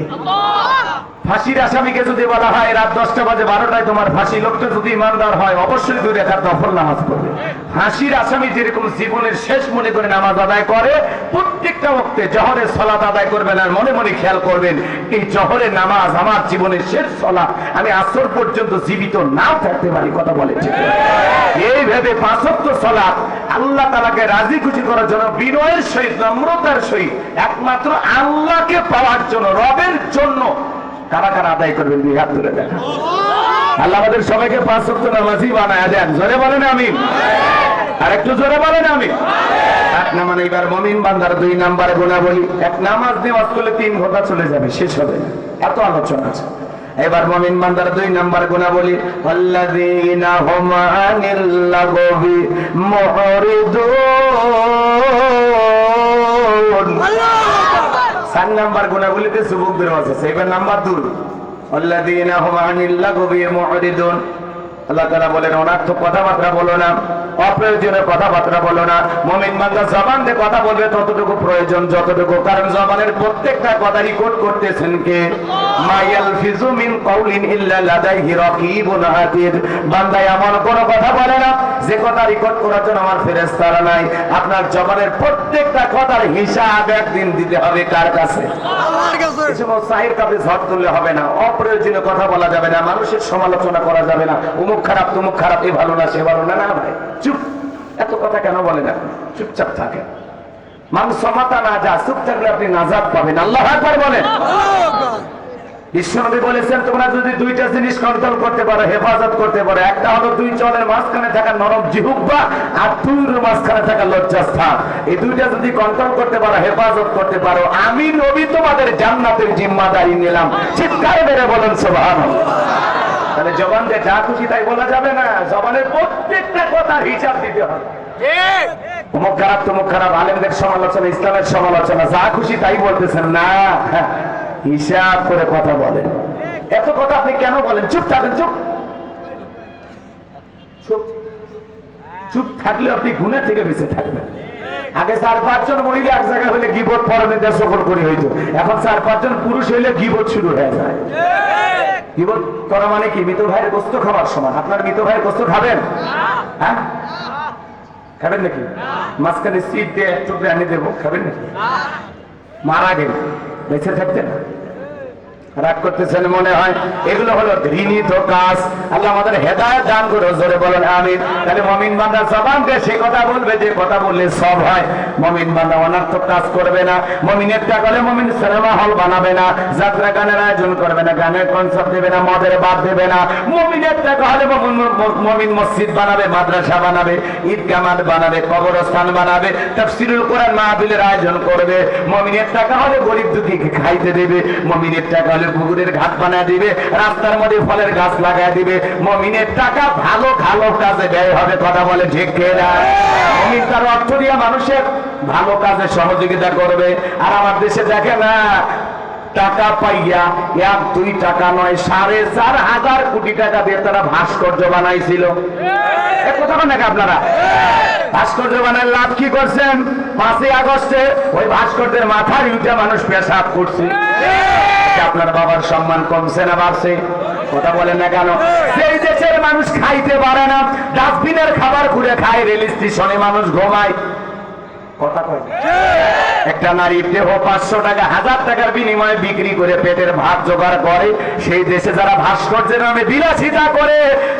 ফাঁসির আসামিকে যদি বলা হয় রাত 10টা বাজে 12টায় তোমার ফাঁসি, লোকটা যদি ইমানদার হয় অবশ্যই 2 রাকাত নফল নামাজ পড়বে। ফাঁসির আসামি যেরকম জীবনের শেষ মনে করে নামাজ আদায় করে, প্রত্যেকটা ওয়াক্তে জোহরের সালাত আদায় করবেন। আর মনে মনে খেয়াল করবেন এই জোহরের নামাজ আমার জীবনের শেষ সালাত, আমি আসর পর্যন্ত জীবিত নাও থাকতে পারি। কথা বলে ঠিক? এই ভেবে 5 ওয়াক্ত সালাত আল্লাহ তাআলাকে রাজি খুশি করার জন্য বিনয়ের সহিত নম্রতার সহিত একমাত্র আল্লাহকে পাওয়ার জন্য, রবের জন্য কারা কারা আদায় করবেন? 2 হাত তুলে দেন। আল্লাহ আমাদের সবাইকে 5 ওয়াক্ত নামাজি বানায় দেন। জোরে বলেন আমিন। আর একটু জোরে বলেন আমিন। এক নামান এবার মুমিন বান্দার 2 নম্বরে গুনাহবলি। এক নামাজ নেওয়াজ করলে 3 ঘন্টা চলে যাবে, শেষ হবে না, এত আলোচনা আছে। এবার মুমিন বান্দার 2 নম্বর গুনাহবলি, আল্লাযীনা হুম আনিল লাগবি মুরিদুন। 4 নম্বর গুনাহগুলিতে যুবকদের আছে। এবার নাম্বার 2, আল্লাযীনা হুম আনিল লাগবি মুরিদুন। আল্লাহ তাআলা বলেন অনার্থক কথাবার্তা বলো না, অপ্রয়োজনীয় কথাবার্তা বলো না। মুমিন বান্দা জবান দিয়ে কথা বলবে ততটুকু প্রয়োজন যতটুকু, কারণ জবানের প্রত্যেকটা কথা রেকর্ড করতেছেন কে? মায়ালফিজু মিন কাউলিন ইল্লা লাদাইহি রাকিবুন আতীদ। বান্দা এমন কোন কথা বলে না যে কথা রেকর্ড করার জন্য আমার ফেরেশতারা নাই। আপনার জবানের প্রত্যেকটা কথার হিসাব একদিন দিতে হবে কার কাছে? আল্লাহর কাছে। এই সময় সাহির কাছে ঝড় তুললে হবে না, অপ্রয়োজনীয় কথা বলা যাবে না, মানুষের সমালোচনা করা যাবে না, অমুক খারাপ তমুক খারাপ, এ ভালো না সে ভালো না। না ভাই চুপ, এত কথা কেন বলে না? চুপচাপ থাকেন। মানুষ সমাতা না যা, চুপ থাকলে আপনি নাজাত পাবেন। আল্লাহু আকবার বলেন। বিশ্বনবী বলেছেন তোমরা যদি 2টা জিনিস কন্ট্রোল করতে পারো, হেফাজত করতে পারো, একটা হলো 2 চলের মাঝখানে থাকা নরম জিহ্বা, আর 2 মাঝখানে থাকা লজ্জাস্থান। এই 2টা যদি কন্ট্রোল করতে পারো, হেফাজত করতে পারো, আমি নবী তোমাদের জান্নাতের জিম্মাদারি নিলাম। চিৎকার মেরে বলেন সুবহানাল্লাহ। তাহলে জবান দিয়ে যা খুশি তাই বলা যাবে না, জবানের প্রত্যেকটা কথার হিসাব দিতে হবে। অমুক খারাপ তমুক খারাপ, আলেমদের সমালোচনা, ইসলামের সমালোচনা, যা খুশি তাই বলতেছেন না, হিসাব করে কথা বলেন। এত কথা আপনি কেন বলেন? চুপ থাকেন, চুপ চুপ চুপ থাকলে আপনি গুনাহ থেকে বেঁচে থাকবেন। আগে 4-5 জন মহিলা এক জায়গায় হলে গীবত পরনে দিয়ে সফর করে হইতো, এখন 4-5 জন পুরুষ হইলে গীবত শুরু হয়ে যায়। গীবত করা মানে কি? মৃত ভাইয়ের গোশত খাবার সমান। আপনার মৃত ভাইয়ের গোশত খাবেন? হ্যাঁ খাবেন নাকি? মাঝখানে সিট দিয়ে এক টুকরে আনি দেবো, খাবেন নাকি? মারা গেল, বেঁচে থাকতেন? রাগ করতেছেন মনে হয়। এগুলো হলো ঘৃণিত কাজ। আল্লাহ আমাদের হেদায়েত দান করে, জোরে বলেন আমিন। তাহলে মুমিন বান্দা জবান দিয়ে সে কথা বলবে যে কথা বললে সব হয়। মুমিন বান্দা অনার্থক কাজ করবে না। মুমিনের টাকা হলে মুমিন সিনেমা হল বানাবে না, যাত্রা গানের আয়োজন করবে না, গানের কনসার্ট দেবে না, মদের বাদ দেবে না। মুমিনের টাকা হলে মুমিন মসজিদ বানাবে, মাদ্রাসা বানাবে, ঈদগাহ মাঠ বানাবে, কবরস্থান বানাবে, তাফসীরুল কোরআন মাহফিলের আয়োজন করবে। মুমিনের টাকা হলে গরিব দুঃখীকে খাইতে দেবে। মুমিনের টাকা পুকুরের ঘাট বানায় দিবে, রাস্তার মধ্যে ফলের গাছ লাগায় দিবে। মুমিনের টাকা ভালো ভালো কাজে ব্যয় হবে। কথা বলে ঠিক কিনা? মুমিন তার অর্থ দিয়ে মানুষের ভালো কাজে সহযোগিতা করবে। আর আমার দেশে দেখে না, টাকা পাইয়া 1-2 টাকা নয়, 4,500 কোটি টাকা দিয়ে তারা ভাস্কর্য বানাইছিল। এক কথা বলেন নাকি আপনারা? ভাস্কর্য বানার লাভ কি করছেন? 5ই আগস্টে ওই ভাস্কর্যের মাথার উঠে মানুষ পেশাব করছে। আপনার বাবার সম্মান কমছে না বাড়ছে? কথা বলেন না কেন? সেই দেশের মানুষ খাইতে পারে না, ডাস্টবিনের খাবার ঘুরে খায়, রেল স্টেশনে মানুষ ঘুমায়, কথা কয় একটা নারী দেহ 500 টাকা 1000 টাকার বিনিময়ে বিক্রি করে পেটের ভাত জোগাড় করে। সেই দেশে যারা ভাস্কর্যের নামে বিলাসিতা করে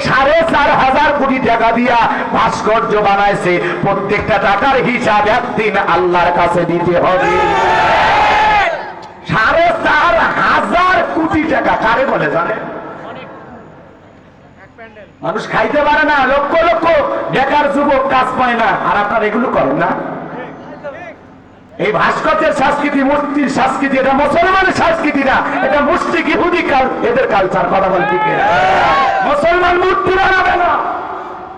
4,500 কোটি টাকা দিয়া ভাস্কর্য বানাইছে, প্রত্যেকটা টাকার হিসাব একদিন আল্লাহর কাছে দিতে হবে। 4,500 কোটি টাকা কারে বলে জানে? মানুষ খাইতে পারে না, লক্ষ লক্ষ বেকার যুবক কাজ পায় না, আর আপনারা এগুলো করেন না। এই ভাস্কর্যের সংস্কৃতি, মূর্তির সংস্কৃতি, এটা মুসলমানের সংস্কৃতি না, এটা মুশরিক ইহুদি এদের কালচার। কথা বলে ঠিক না? মুসলমান মূর্তি বানাবে না,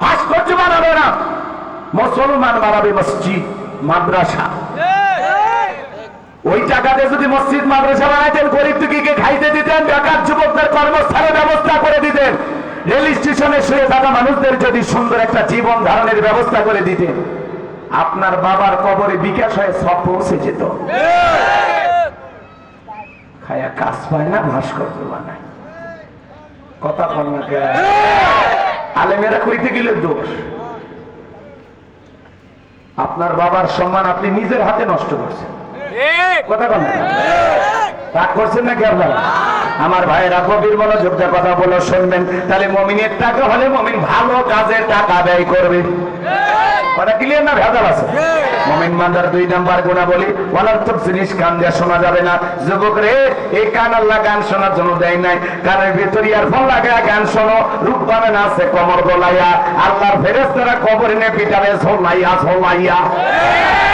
ভাস্কর্য বানাবে না, মুসলমান বানাবে মসজিদ মাদ্রাসা। ওই টাকাতে যদি মসজিদ মাদ্রাসা বানাইতেন, গরিব দুঃখীকে খাইতে দিতেন, বেকার যুবকদের কর্মস্থানের ব্যবস্থা করে দিতেন, রেল স্টেশনে শুয়ে থাকা মানুষদের যদি সুন্দর একটা জীবন ধারণের ব্যবস্থা করে দিতেন, আপনার বাবার কবরে বিকাশ হয়ে সব পৌঁছে যেত। খায়া কাজ পায় না, ভাস্কর্য বানায়। কথা বল না, আলেমেরা কইতে গেলে দোষ। আপনার বাবার সম্মান আপনি নিজের হাতে নষ্ট করছেন। কথা বল না, রাগ করছেন নাকি আপনারা? আমার ভাইয়েরা গভীর মনোযোগ দিয়ে কথা বলো, শুনবেন। তাহলে মুমিনের টাকা হলে মুমিন ভালো কাজে টাকা ব্যয় করবে। কথা ক্লিয়ার না? ভেজাল আছে? মুমিন বান্দার 2 নাম্বার গুণাবলী, ওয়ালার তো জিনিস কান দিয়ে শোনা যাবে না। যুবক রে, এই কান আল্লাহ গান শোনার জন্য দেয় নাই। কানের ভিতর ইয়ারফোন লাগায়া গান শোনো, রূপ বানে নাচে কমর দোলাইয়া, আল্লাহর ফেরেশতারা কবরে নে পিটাবে ঝোলাইয়া ঝোলাইয়া।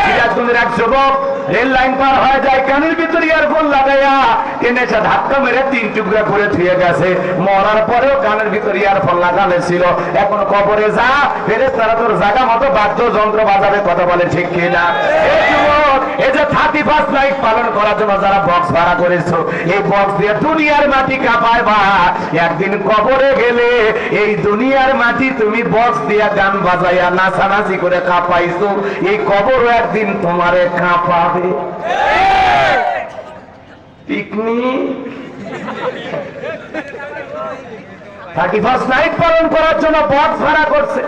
সিরাজগঞ্জের এক যুবক রেল লাইন পার হয়ে যায়, কানের ভিতর ইয়ারফোন লাগাইয়া টেনে এসে ধাক্কা মেরে 3 টুকরা করে থুয়ে গেছে। মরার পরেও কানের ভিতর ইয়ারফোন লাগালে ছিল। এখন কবরে যা, ফেরেশতারা তোর জায়গা মতো বাদ্যযন্ত্র বাজাবে। কথা বলে ঠিক কিনা? এই যুবক, এই যে 31 নাইট পালন করার জন্য যারা বক্স ভাড়া করেছো, এই বক্স দিয়ে দুনিয়ার মাটি কাঁপায় বা একদিন কবরে গেলে এই দুনিয়ার মাটি তুমি বক্স দিয়ে গান বাজাইয়া নাচানাচি করে কাঁপাইছো, এই কবরও একদিন তোমারে কাঁপাবে। পিকনিক 31 নাইট পালন করার জন্য বক্স ভাড়া করছে।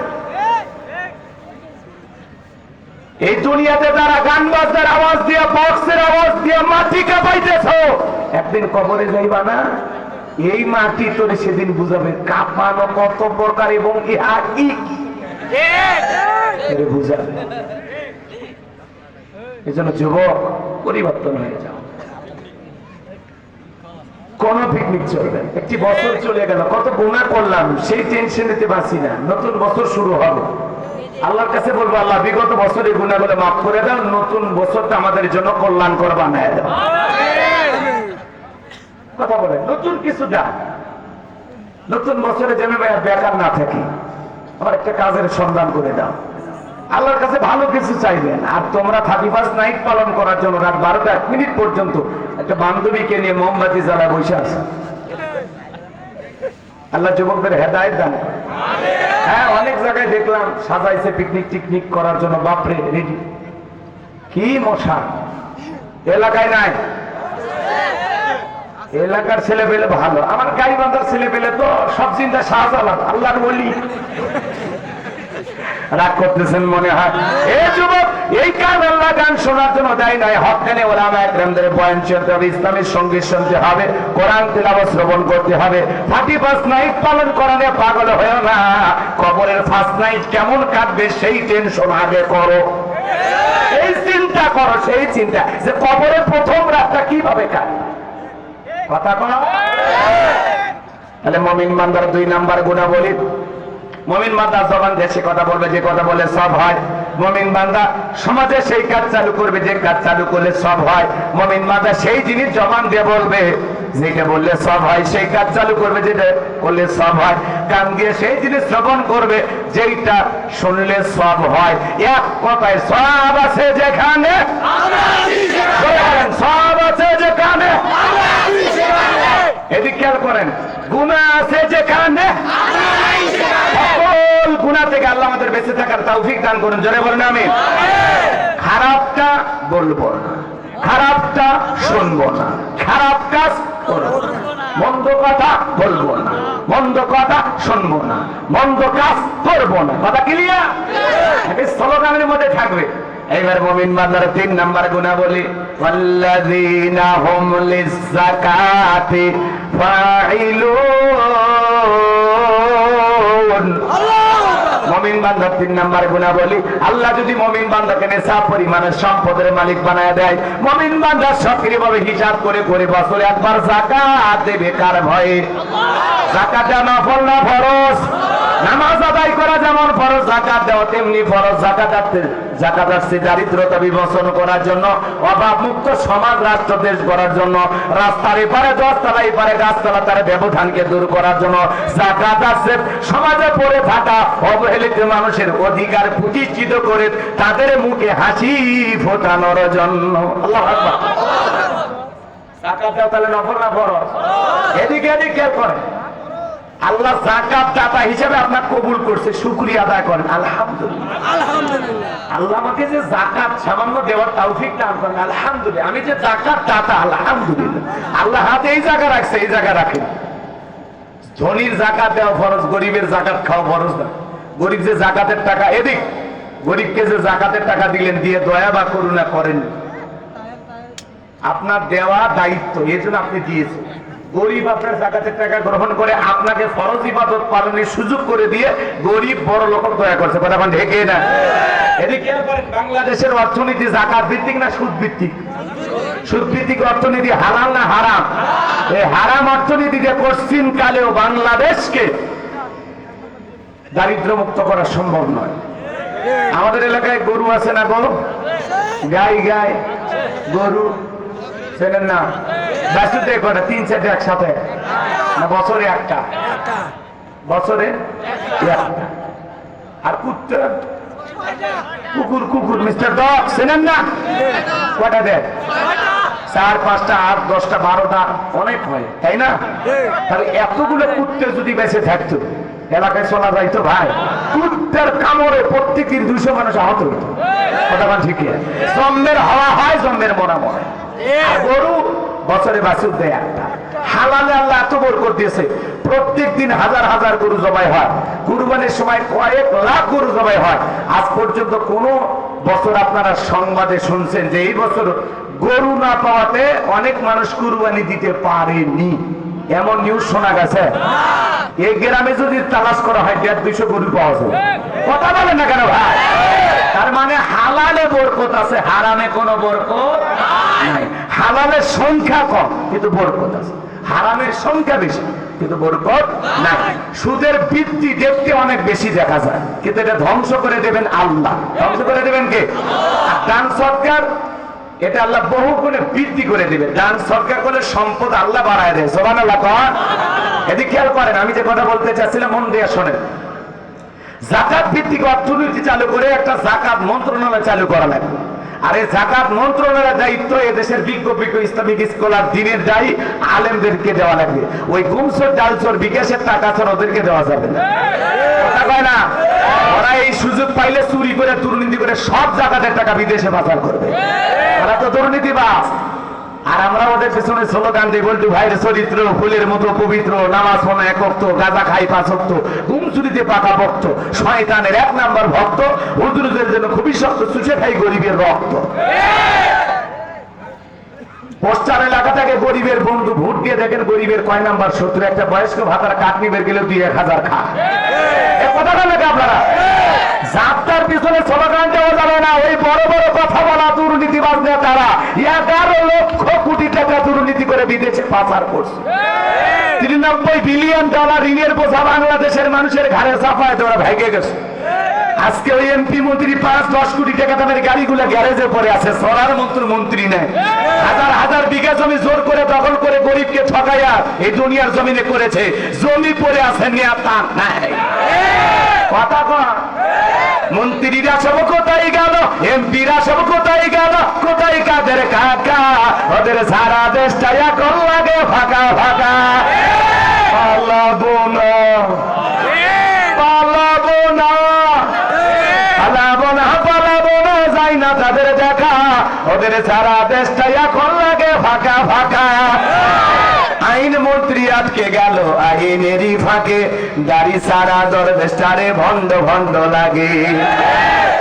এই দুনিয়াতে তারা গান বাজনার আওয়াজ দিয়ে, বক্সের আওয়াজ দিয়ে মাটি কাঁপাইতেছ, একদিন কবরে যাইবা না? এই মাটি তোরে সেদিন বুঝাবে কাঁপানো কত প্রকার এবং ইহা কি বুঝাবে। এই জন্য যুবক, পরিবর্তন হয়ে যাও। কোন পিকনিক চলবে? একটি বছর চলে গেল, কত গুনাহ করলাম, সেই টেনশন নিতে পারছি না। নতুন বছর শুরু হবে, আল্লাহর কাছে বলবো, আল্লাহ বিগত বছরের গুনাহগুলো মাফ করে দাও, নতুন বছরটা আমাদের জন্য কল্যাণকর বানায় দাও। কথা বলে নতুন কিছু দাও, নতুন বছরে যেন বেকার না থাকি, আমার একটা কাজের সন্ধান করে দাও। আল্লাহর কাছে ভালো কিছু চাইবেন। আর তোমরা 31 নাইট পালন করার জন্য রাত 12টা 1 মিনিট পর্যন্ত একটা বান্ধবীকে নিয়ে মোমবাতি জ্বালা বসে আছে। আল্লাহ যুবকদের হেদায়েত দান করে। হ্যাঁ, অনেক জায়গায় দেখলাম সাজাইছে পিকনিক টিকনিক করার জন্য, বাপরে রেডি। কি মশা এলাকায় নাই? এলাকার ছেলে পেলে ভালো, আমার গাইবান্ধার ছেলে পেলে তো সব চিন্তা শাহজালাল, আল্লাহর ওলি। রাগ করতেছেন মনে হয়? এই যুবক, এই কান আল্লাহ গান শোনার জন্য দেয় নাই। হক্কানি ওলামা একরামদের বয়ান শুনতে হবে, ইসলামের সঙ্গীত শুনতে হবে, কোরআন তিলাওয়াত শ্রবণ করতে হবে। 31 নাইট পালন করা নিয়ে পাগল হয়েও না। কবরের 1st নাইট কেমন কাটবে সেই টেনশন আগে করো, এই চিন্তা করো, সেই চিন্তা যে কবরের প্রথম রাতটা কিভাবে কাটবে। কথা কও। তাহলে মুমিন বান্দার 2 নাম্বার গুণাবলী, মুমিন বান্দা জবান দেশে কথা বলবে, যে কথা বলে সব হয়। মুমিন বান্দা সমাজে সেই কাজ চালু করবে, যে কাজ চালু করলে সব হয়। মুমিন বান্দা সেই জিনিস জবান দিয়ে বলবে, যেটা বললে সব হয়, সেই কাজ চালু করবে, যেটা করলে সব হয়। কান দিয়ে সেই জিনিস শ্রবণ করবে, যেটা শুনলে সব হয়। এক কথায় সব আছে যেখানে, সব আছে যেখানে, এদিকে খেয়াল করেন, গুনাহ আছে যেখানে, সকল গুনাহ থেকে আল্লাহ আমাদের বেঁচে থাকার তৌফিক দান করুন। জোরে বলেন আমিন। খারাপটা বলবো না, খারাপটা শুনবো না, খারাপ কাজ করবো না, মন্দ কথা বলবো না, মন্দ কথা শুনবো না, মন্দ কাজ করবো না। কথা ক্লিয়ার? স্লোগানের মধ্যে থাকবে। এবার মুমিন বান্দার 3 নাম্বার গুণাবলী ওয়াল্লাযীনা হুম লিয-যাকাতি ফাঈলুন। মুমিন বান্দার 3 নাম্বার গুণাবলী, আল্লাহ যদি মুমিন বান্দাকে নেশাব পরিমাণের সম্পদের মালিক বানায় দেয়, মুমিন বান্দা সক্রিয়ভাবে হিসাব করে করে বছরে একবার যাকাত দেবে কার ভয়ে? যাকাত দেওয়া নফল না ফরজ? নামাজ আদায় করা যেমন ফরজ, যাকাত দেওয়া তেমনি ফরজ। যাকাত আসছে দারিদ্রতা বিমোচন করার জন্য, অভাব মুক্ত সমাজ রাষ্ট্র দেশ গড়ার জন্য, রাস্তার এপারে দশতলা এপারে গাছতলা তার ব্যবধানকে দূর করার জন্য। যাকাত আসছে সমাজে পড়ে থাকা অবহেলিত মানুষের অধিকার প্রতিষ্ঠিত করে তাদের মুখে হাসি ফোটানোর জন্য। আল্লাহু আকবার। যাকাত দেওয়া তাহলে নফল না ফরজ? এদিকে এদিকে খেয়াল করেন। আল্লাহ যাকাত দাতা হিসেবে আপনার কবুল করছে, শুকরিয়া আদায় করেন আলহামদুলিল্লাহ। আলহামদুলিল্লাহ। আল্লাহ আমাকে যে যাকাত সামান্য দেওয়ার তৌফিক দান করেন আলহামদুলিল্লাহ। আমি যে যাকাত দাতা আলহামদুলিল্লাহ। আল্লাহ হাতে এই জায়গা রাখছে, এই জায়গা রাখেন। ধনীর যাকাত দেওয়া ফরজ, গরিবের যাকাত খাওয়া ফরজ না। গরিব যে যাকাতের টাকা, এদিক গরিবকে যে যাকাতের টাকা দিলেন, দিয়ে দয়া বা করুণা করেন, আপনার দেওয়া দায়িত্ব, এই জন্য আপনি দিয়েছেন। গরিব আপনার যাকাতের টাকা গ্রহণ করে আপনাকে ফরজ ইবাদত পালনের সুযোগ করে দিয়ে গরিব বড় লোক দয়া করছে, কথা বলেন ঢেকে না? এদিকে বাংলাদেশের অর্থনীতি যাকাত ভিত্তিক না সুদ ভিত্তিক? সুদ ভিত্তিক অর্থনীতি হালাল না হারাম? এই হারাম অর্থনীতিতে পশ্চিম কালেও বাংলাদেশকে দারিদ্র মুক্ত করা সম্ভব নয়। আমাদের এলাকায় গরু আছে না? গরু গাই গাই গরু চেনেন না? বাসুতে কটা 3-4 একসাথে না? বছরে একটা, বছরে একটা। আর কুত্তা কুকুর, কুকুর মিস্টার ডগ চেনেন না? কটা দেয়? 4, 5টা, 8, 10টা, 12টা, অনেক হয়, তাই না? তাহলে এতগুলো কুত্তে যদি বেঁচে থাকতো এলাকায় চলা যাইতো ভাই? কুত্তের কামড়ে প্রত্যেকদিন 200 মানুষ আহত হইতো, কথা বলেন ঠিক? জন্মের হওয়া হয়, জন্মের মরা মরে। আর গরু বছরে বাছুর দেয় একটা। হালালে আল্লাহ এত বরকত দিয়েছে, প্রত্যেক দিন হাজার হাজার গরু জবাই হয়, কুরবানির সময় কয়েক লাখ গরু জবাই হয়। আজ পর্যন্ত কোন বছর আপনারা সংবাদে শুনছেন যে এই বছর গরু না পাওয়াতে অনেক মানুষ কুরবানি দিতে পারেনি, এমন নিউজ শোনা গেছে? এই গ্রামে যদি তালাশ করা হয় 150-200 গরু পাওয়া যাবে, কথা বলেন না কেন ভাই? তার মানে হালালে বরকত আছে, হারামে কোনো বরকত নাই। হালালের সংখ্যা কম কিন্তু বরকত আছে, হারামের সংখ্যা বেশি কিন্তু বরকত নাই। সুদের বৃদ্ধি দেখতে অনেক বেশি দেখা যায়, কিন্তু এটা ধ্বংস করে দেবেন আল্লাহ। ধ্বংস করে দেবেন কে? আর দান সরকার, এটা আল্লাহ বহু গুণে বৃদ্ধি করে দেবে। দান সরকার করে সম্পদ আল্লাহ বাড়ায় দেয়। সুবহানাল্লাহ। এদিকে খেয়াল করেন, আমি যে কথা বলতে চাচ্ছিলাম মন দিয়ে শোনেন। যাকাত ভিত্তিক অর্থনীতি চালু করে একটা যাকাত মন্ত্রণালয় চালু করা লাগবে। আর এই যাকাত মন্ত্রণালয়ের দায়িত্ব এদেশের বিজ্ঞ ইসলামিক স্কলার দিনের দায়ী আলেমদেরকে দেওয়া লাগবে। ওই গুমসর ডালচর বিকাশের টাকা ছাড়া ওদেরকে দেওয়া যাবে না, কথা কয় না? ওরা এই সুযোগ পাইলে চুরি করে দুর্নীতি করে সব যাকাতের টাকা বিদেশে পাচার করবে। ওরা তো দুর্নীতিবাজ। আর আমরা ওদের পেছনে স্লোগান দিই, বলতে ভাইয়ের চরিত্র ফুলের মতো পবিত্র, নামাজ পড়ে 1 ওয়াক্ত, গাঁজা খাই 5 ওয়াক্ত, ঘুম চুরিতে পাকা ভক্ত, শয়তানের 1 নাম্বার ভক্ত, হুজুরদের জন্য খুবই শক্ত, চুষে খাই গরিবের রক্ত। পোস্টার এলাকা থেকে গরিবের বন্ধু, ভোট দিয়ে দেখেন গরিবের কয় নাম্বার শত্রু। একটা বয়স্ক ভাতার কাঠ নিবের গেলেও 2-1000 খা। এ কথাটা লাগে আপনারা? যাত্রার পিছনে স্লোগান দেওয়া যাবে না। ওই বড় বড় কথা বলা দুর্নীতিবাজ নেতারা 11 লক্ষ কোটি টাকা দুর্নীতি করে বিদেশে পাচার করছে। 93 বিলিয়ন ডলার ঋণের বোঝা বাংলাদেশের মানুষের ঘাড়ে চাপায় ওরা ভেঙে গেছে। আজকে ওই এমপি মন্ত্রী 5-10 কোটি টাকা দামের গাড়িগুলো গ্যারেজে পড়ে আছে, সরার মন্ত্রী নেয়। হাজার হাজার বিঘা জমি জোর করে দখল করে গরিবকে ঠকাইয়া এই দুনিয়ার জমিনে করেছে। জমি পড়ে আছে, নেতা নাই। কথা কন, মন্ত্রীরা সব কোথায় গেল, এমপিরা সব কোথায় গেল, কোথায় কাদের কাকা? ওদের সারা দেশটা এখন লাগে ফাঁকা ফাঁকা। পালাবো না, পালাবো না, পালাবো না, পালাবো না, যাই না তাদের দেখা। ওদের সারা দেশটা এখন লাগে ফাঁকা ফাঁকা। আইন মন্ত্রী আটকে গেল আইনেরই ফাঁকে, দাড়ি সারা দরবেশটারে ভণ্ড ভণ্ড লাগে।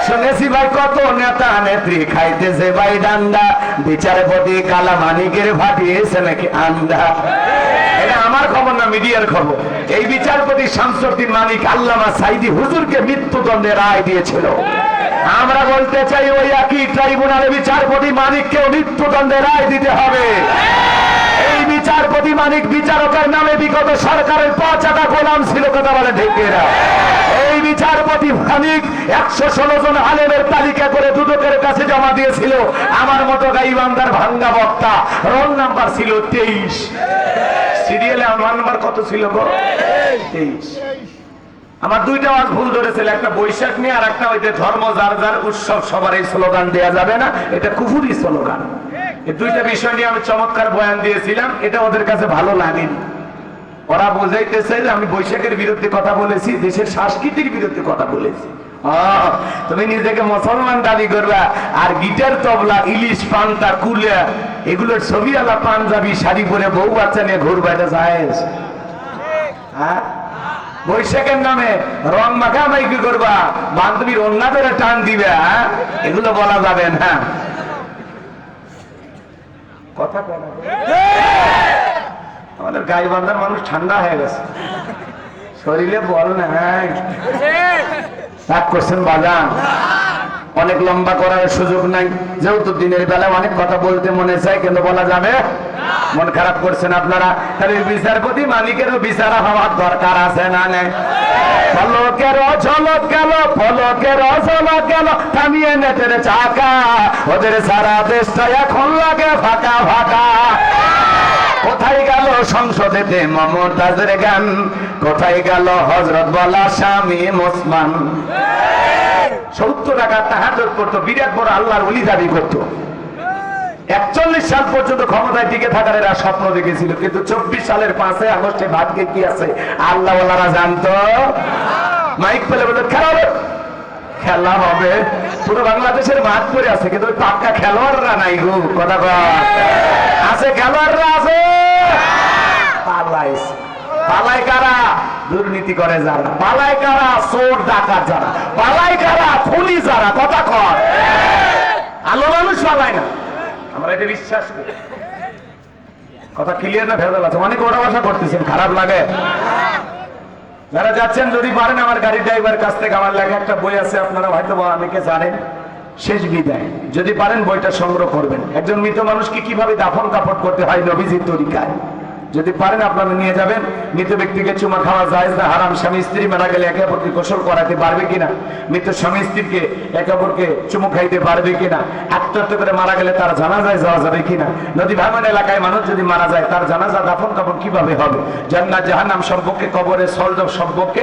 শুনেছি ভাই কত নেতা নেত্রী খাইতেছে ভাই ডান্ডা, বিচারপতি কালামানিকের ফাটিয়েছে নাকি আন্ডা। এটা আমার খবর না, মিডিয়ার খবর। এই বিচারপতি শামসুদ্দিন মানিক আল্লামা সাইদি হুজুরকে মৃত্যুদণ্ডের রায় দিয়েছিল। আমরা বলতে চাই ওই একই ট্রাইব্যুনালে বিচারপতি মানিককেও মৃত্যুদণ্ডের রায় দিতে হবে। এই বিচারপতি মানিক বিচারকের নামে বিগত সরকারের 5 গোলাম ছিল, কথা বলে ঠিক না? এই বিচারপতি মানিক 116 জন আলেমের তালিকা করে দুদকের কাছে জমা দিয়েছিল। আমার মতো গাইবান্ধার ভাঙ্গা বক্তা, রোল নাম্বার ছিল 23, সিরিয়ালে আমার নাম্বার কত ছিল গো? 23। আমার 2টা ওয়াজ ভুল ধরেছিল, একটা বৈশাখ নিয়ে আর একটা ওই যে ধর্ম যার যার উৎসব সবার এই স্লোগান দেওয়া যাবে না, এটা কুফুরি স্লোগান। এই 2টা বিষয় নিয়ে আমি চমৎকার বয়ান দিয়েছিলাম, এটা ওদের কাছে ভালো লাগেনি। ওরা বোঝাইতেছে যে আমি বৈশাখের বিরুদ্ধে কথা বলেছি, দেশের সংস্কৃতির বিরুদ্ধে কথা বলেছি। তুমি নিজেকে মুসলমান দাবি করবা আর গিটার তবলা ইলিশ পান্তা কুলে এগুলোর ছবি আলা পাঞ্জাবি শাড়ি পরে বউ বাচ্চা নিয়ে ঘুরবা, এটা জায়েজ? হ্যাঁ, বৈশাখের নামে রং মাখামাখি করবা, বান্ধবীর অন্য ধরে টান দিবে, এগুলো বলা যাবে না। কথা বলা আমাদের গাইবান্ধার মানুষ ঠান্ডা হয়ে গেছে, শরীরে বল না রাগ করছেন বাজান। অনেক লম্বা করার সুযোগ নাই, যেহেতু দিনের বেলায় অনেক কথা বলতে মনে চায় কিন্তু বলা যাবে। মন খারাপ করছেন আপনারা, তাহলে বিচারপতি মালিকেরও বিচার হওয়ার দরকার আছে না? নেই? পলকের ঝলক গেল, পলকের ঝলক গেল, থামিয়ে নেটের চাকা, ওদের সারা দেশটা এখন লাগে ফাঁকা ফাঁকা। কোথায় গেল সংসদেতে মমতাজের গান, কোথায় গেল হযরত বলা স্বামী ওসমান? 70 টাকা তাহাজ্জুদ করতো, বিরাট বড় আল্লাহর ওলি দাবি করতো। 41 সাল পর্যন্ত ক্ষমতায় টিকে থাকার এরা স্বপ্ন দেখেছিল, কিন্তু 24 সালের 5 আগস্টে ভাগ্যে কি আছে আল্লাহ ওয়ালারা জানতো। মাইক পেলে বলতো খেলা হবে, পুরো বাংলাদেশের মাঠ পড়ে আছে, কিন্তু ওই পাক্কা খেলোয়াড়রা নাই গো। কথা আছে, খেলোয়াড়রা আছে, পালাইছে। পালাই কারা? দুর্নীতি করে যারা, পালাই কারা? চোর ডাকাত যারা, পালাই কারা? খুনি যারা। কথা কর, আলো মানুষ পালায় না, আমরা এটা বিশ্বাস করি। কথা ক্লিয়ার না ভেজাল আছে? অনেক ওটা ভাষা করতেছেন, খারাপ লাগে? যারা যাচ্ছেন যদি পারেন, আমার গাড়ি ড্রাইভার কাছ থেকে আমার লেখা একটা বই আছে, আপনারা হয়তো অনেকে জানেন, শেষ বিদায়। যদি পারেন বইটা সংগ্রহ করবেন। একজন মৃত মানুষকে কিভাবে দাফন কাপড় করতে হয় নবীজির তরিকায়, যদি পারেন আপনারা নিয়ে যাবেন। মৃত ব্যক্তিকে চুমা খাওয়া জায়েজ না হারাম। স্বামী স্ত্রী মারা গেলে একে অপরকে গোসল করাতে পারবে কিনা? মৃত স্বামী স্ত্রীকে একে অপরকে চুমু খাইতে পারবে কিনা? আত্মহত্যা করে মারা গেলে তার জানাজায় যাওয়া যাবে কিনা? নদী ভাঙন এলাকায় মানুষ যদি মারা যায় তার জানাজা দাফন কাপড় কিভাবে হবে? জান্নাত জাহান্নাম সম্পর্কে, কবরের সলজব সম্পর্কে,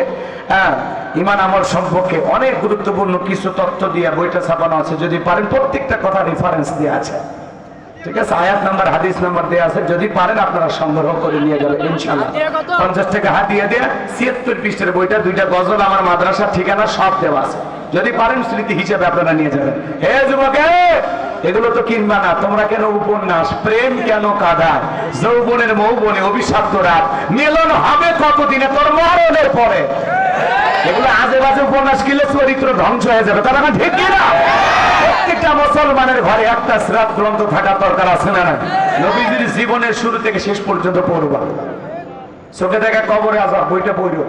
ঈমান আমল সম্পর্কে অনেক গুরুত্বপূর্ণ কিছু তথ্য দিয়ে বইটা ছাপানো আছে। যদি পারেন প্রত্যেকটা কথা রেফারেন্স দেওয়া আছে, ঠিক আছে? আয়াত নাম্বার হাদিস নাম্বার দেওয়া আছে, যদি পারেন আপনারা সংগ্রহ করে নিয়ে যাবেন ইনশাআল্লাহ। 50 টাকা হাতিয়ে দেয়া 76 পৃষ্ঠার বইটা, 2টা গজল, আমার মাদ্রাসার ঠিকানা সব দেওয়া আছে। যদি পারেন স্মৃতি হিসেবে আপনারা নিয়ে যাবেন। হে যুবকে, এগুলো তো কিনবা না। তোমরা কেন উপন্যাস, প্রেম কেন কাঁদায়, যৌবনের মৌবনে অভিশপ্ত রাত, মিলন হবে কতদিনে তোর মরণের পরে? এগুলো আজে বাজে উপন্যাস কিনলে চরিত্র ধ্বংস হয়ে যাবে। তার মানে ঠিক কিনা? প্রত্যেকটা মুসলমানের ঘরে একটা সিরাত গ্রন্থ থাকার দরকার আছে না? নবীজির জীবনের শুরু থেকে শেষ পর্যন্ত পড়বা। চোখে দেখা কবরে আযাব বইটা পড়ো,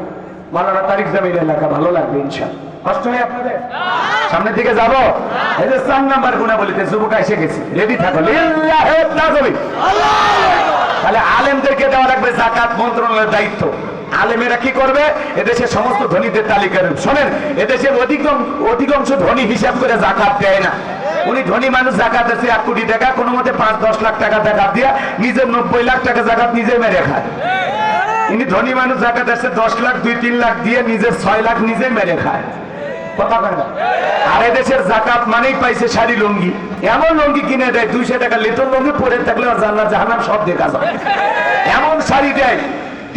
মাওলানা তারিক জামিলের লেখা, ভালো লাগবে ইনশাআল্লাহ। কষ্ট হয় আপনাদের? সামনের দিকে যাব। এই যে 4 নাম্বার গুণাবলীতে যুবক এসে গেছে, রেডি থাকো। লিল্লাহি তাআলা, তাহলে আলেমদেরকে দেওয়া লাগবে যাকাত মন্ত্রণালয়ের দায়িত্ব। আলেমেরা কি করবে? এদেশে সমস্ত ধনীদের তালিকা। শোনেন, এদেশের অধিকাংশ ধনী হিসাব করে যাকাত দেয় না। উনি ধনী মানুষ, যাকাত আছে 1 কোটি টাকা, কোনো মতে 5-10 লাখ টাকা যাকাত দিয়ে নিজের 90 লাখ টাকা যাকাত নিজে মেরে খায়। ইনি ধনী মানুষ, যাকাত আছে 10 লাখ, 2-3 লাখ দিয়ে নিজের 6 লাখ নিজে মেরে খায়। কথা কয় না? আর এদেশের যাকাত মানেই পাইছে শাড়ি লুঙ্গি, এমন লুঙ্গি কিনে দেয় 200 টাকা লেতর লুঙ্গি পরে থাকলে ওর জান্নাত জাহান্নাম সব দেখা যায়। এমন শাড়ি দেয়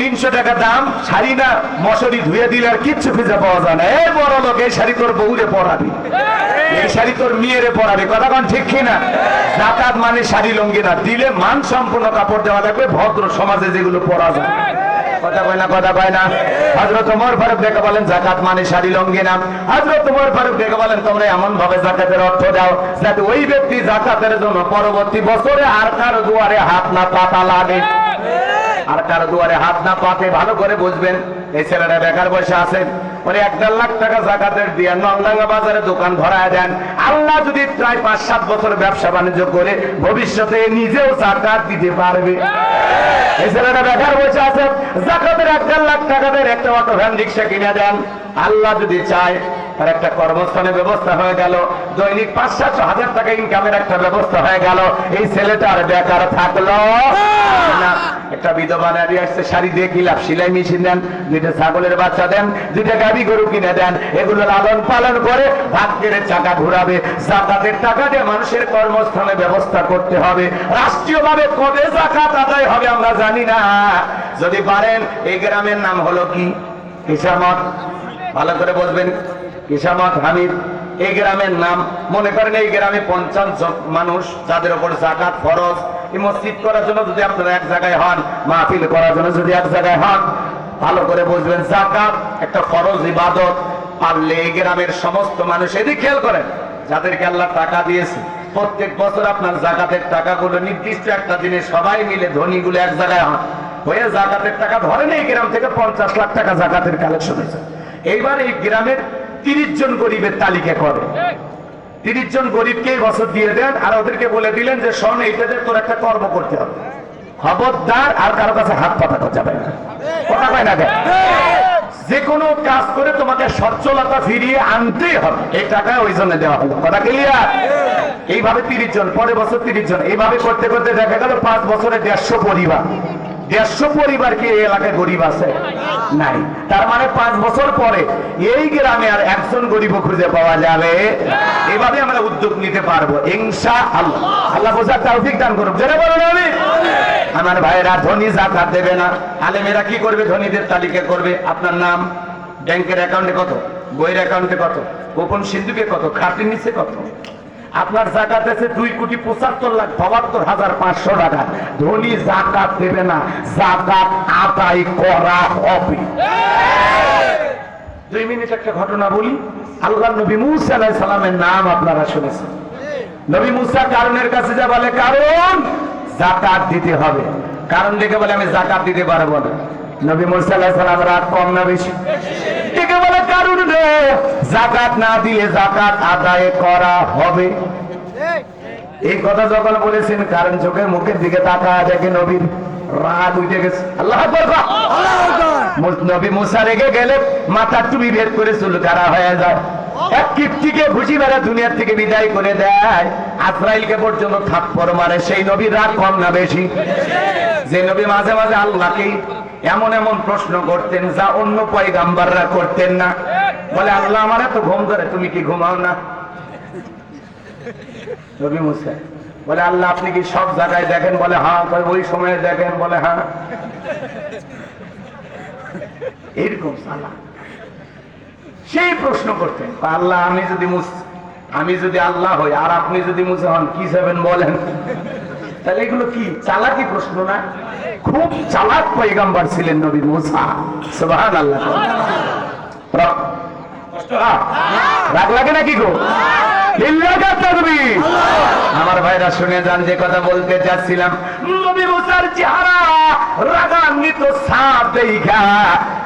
300 টাকা দাম শাড়ি না মশারি ধুয়ে দিলে আর কিচ্ছু খুঁজে পাওয়া যায় না। এই বড় লোক, এই শাড়ি তোর বউরে পরাবি, এই শাড়ি তোর মেয়েরে পরাবি, কথা কোন ঠিক কিনা? জাকাত মানে শাড়ি লুঙ্গি না, দিলে মান সম্পূর্ণ কাপড় দেওয়া লাগবে, ভদ্র সমাজে যেগুলো পরা যায়। কথা কয় না, কথা কয় না। হযরত ওমর ফারুক দেখে বলেন জাকাত মানে শাড়ি লুঙ্গি না। হযরত ওমর ফারুক দেখে বলেন তোমরা এমন ভাবে জাকাতের অর্থ দাও যাতে ওই ব্যক্তি জাকাতের জন্য পরবর্তী বছরে আর কারো দুয়ারে হাত না পাতা লাগে, আর কারো দুয়ারে হাত না পাতে। ভালো করে বুঝবেন, এই ছেলেরা বেকার বসে আছেন, ওরে 1.5 লাখ টাকা জাকাতের দিয়ে নলডাঙ্গা বাজারে দোকান ধরায় দেন। আল্লাহ যদি প্রায় 5-7 বছর ব্যবসা বাণিজ্য করে ভবিষ্যতে নিজেও জাকাত দিতে পারবে। এই ছেলেরা বেকার বসে আছে, জাকাতের 1.5 লাখ টাকা দিয়ে একটা অটো ভ্যান রিক্সা কিনে দেন। আল্লাহ যদি চায় তার একটা কর্মস্থানের ব্যবস্থা হয়ে গেল, দৈনিক 500-700 হাজার টাকা ইনকামের একটা ব্যবস্থা হয়ে গেল। এই ছেলেটা আর বেকার থাকলো না। একটা বিধবা নারী আসছে, শাড়ি দিয়ে কি লাভ? সেলাই মেশিন দেন, 2টা ছাগলের বাচ্চা দেন, 2টা গাভী গরু কিনে দেন, এগুলো লালন পালন করে ভাগ্যের চাকা ঘুরাবে। জাকাতের টাকা দিয়ে মানুষের কর্মস্থানে ব্যবস্থা করতে হবে। রাষ্ট্রীয়ভাবে কবে জাকাত আদায় হবে আমরা জানি না। যদি পারেন, এই গ্রামের নাম হলো কি? কিসামত। ভালো করে বলবেন, কিসামত হামিদ। এই গ্রামের নাম, মনে করেন এই গ্রামে 50 জন মানুষ যাদের উপর জাকাত ফরজ। এই মসজিদ করার জন্য যদি আপনারা এক জায়গায় হন, মাহফিল করার জন্য যদি এক জায়গায় হন, ভালো করে বুঝবেন জাকাত একটা ফরজ ইবাদত। পারলে এই গ্রামের সমস্ত মানুষ, এদিকে খেয়াল করেন, যাদেরকে আল্লাহ টাকা দিয়েছে, প্রত্যেক বছর আপনার জাকাতের টাকাগুলো নির্দিষ্ট একটা দিনে সবাই মিলে ধনীগুলো এক জায়গায় হন, হয়ে জাকাতের টাকা ধরেন। এই গ্রাম থেকে 50 লাখ টাকা জাকাতের কালেকশন হয়েছে। এইবার এই গ্রামের 30 জন গরিবের তালিকা করে, 30 জন গরিবকে বছর দিয়ে দেন, আর ওদেরকে বলে দিলেন যে শোন, এইটাতে তোর একটা কর্ম করতে হবে, খবরদার আর কারো কাছে হাত পাতা যাবে না। কথা পায় না, যে কোনো কাজ করে তোমাকে সচ্ছলতা ফিরিয়ে আনতেই হবে। এই টাকা ওই জন্য দেওয়া হলো, কথা ক্লিয়ার? এইভাবে 30 জন, পরের বছর 30 জন, এইভাবে করতে করতে দেখা গেল 5 বছরে 150 পরিবার। 150 পরিবার কি এই এলাকায় গরিব আছে? নাই। তার মানে 5 বছর পরে এই গ্রামে আর একজন গরিব খুঁজে পাওয়া যাবে। এভাবে আমরা উদ্যোগ নিতে পারবো ইনশাআল্লাহ। আল্লাহ বোঝার তৌফিক দান করুক। যারা বলেন আমিন। আমার ভাইয়েরা, ধনী জাকাত দেবে না, আলেমেরা কি করবে? ধনীদের তালিকা করবে। আপনার নাম, ব্যাংকের অ্যাকাউন্টে কত, বইয়ের অ্যাকাউন্টে কত, গোপন সিন্ধুকে কত, খাটের নিচে কত। আপনার জাকাত আছে 2,75,72,500 টাকা। ধনী জাকাত দেবে না, জাকাত আদায় করা হবে। 2 মিনিট একটা ঘটনা বলি। আল্লাহ নবী মুসা আলাইহিস সালামের নাম আপনারা শুনেছেন। নবী মুসা কারণের কাছে যা বলে, কারণ জাকাত দিতে হবে। কারণ দেখে বলে আমি জাকাত দিতে পারবো না। নবী মুসা আলাইহিস সালাম রাগ কম না বেশি? দেখে বলে কারণ রে, জাকাত না দিলে জাকাত আদায় করা হবে। এই কথা যখন বলেছেন, কারণ চোখের মুখের দিকে তাকায় দেখে নবীর রাগ উঠে গেছে। আল্লাহু আকবার। নবী মুসা রেগে গেলে মাথার টুপি বের করে চুল কারা হয়ে যায়। এক কিপ্তিকে ঘুষি মেরে দুনিয়ার থেকে বিদায় করে দেয়। আজরাইলকে পর্যন্ত থাপ্পড় মারে। সেই নবীর রাগ কম না বেশি? যে নবী মাঝে মাঝে আল্লাহকে এমন এমন প্রশ্ন করতেন যা অন্য পয়গাম্বাররা করতেন না। বলে, আল্লাহ আমার এত ঘুম ধরে, তুমি কি ঘুমাও না? নবী মুসা বলে, আল্লাহ আপনি কি সব জায়গায় দেখেন? বলে হ্যাঁ। ওই সময়ে দেখেন? বলে হ্যাঁ। এরকম সালা সেই প্রশ্ন করতেন। আল্লাহ আমি যদি আল্লাহ হই আর আপনি যদি মুসা হন, কি যাবেন বলেন? তাহলে এগুলো কি চালাকি প্রশ্ন না? খুব চালাক পয়গম্বর ছিলেন নবী মুসা। সুবহানাল্লাহ। রাগ লাগে নাকি গো? আমার ভাইরা শুনে যান, যে কথা বলতে চাচ্ছিলাম, নবী মুসার চেহারা রাগান্বিত সাপ দেখা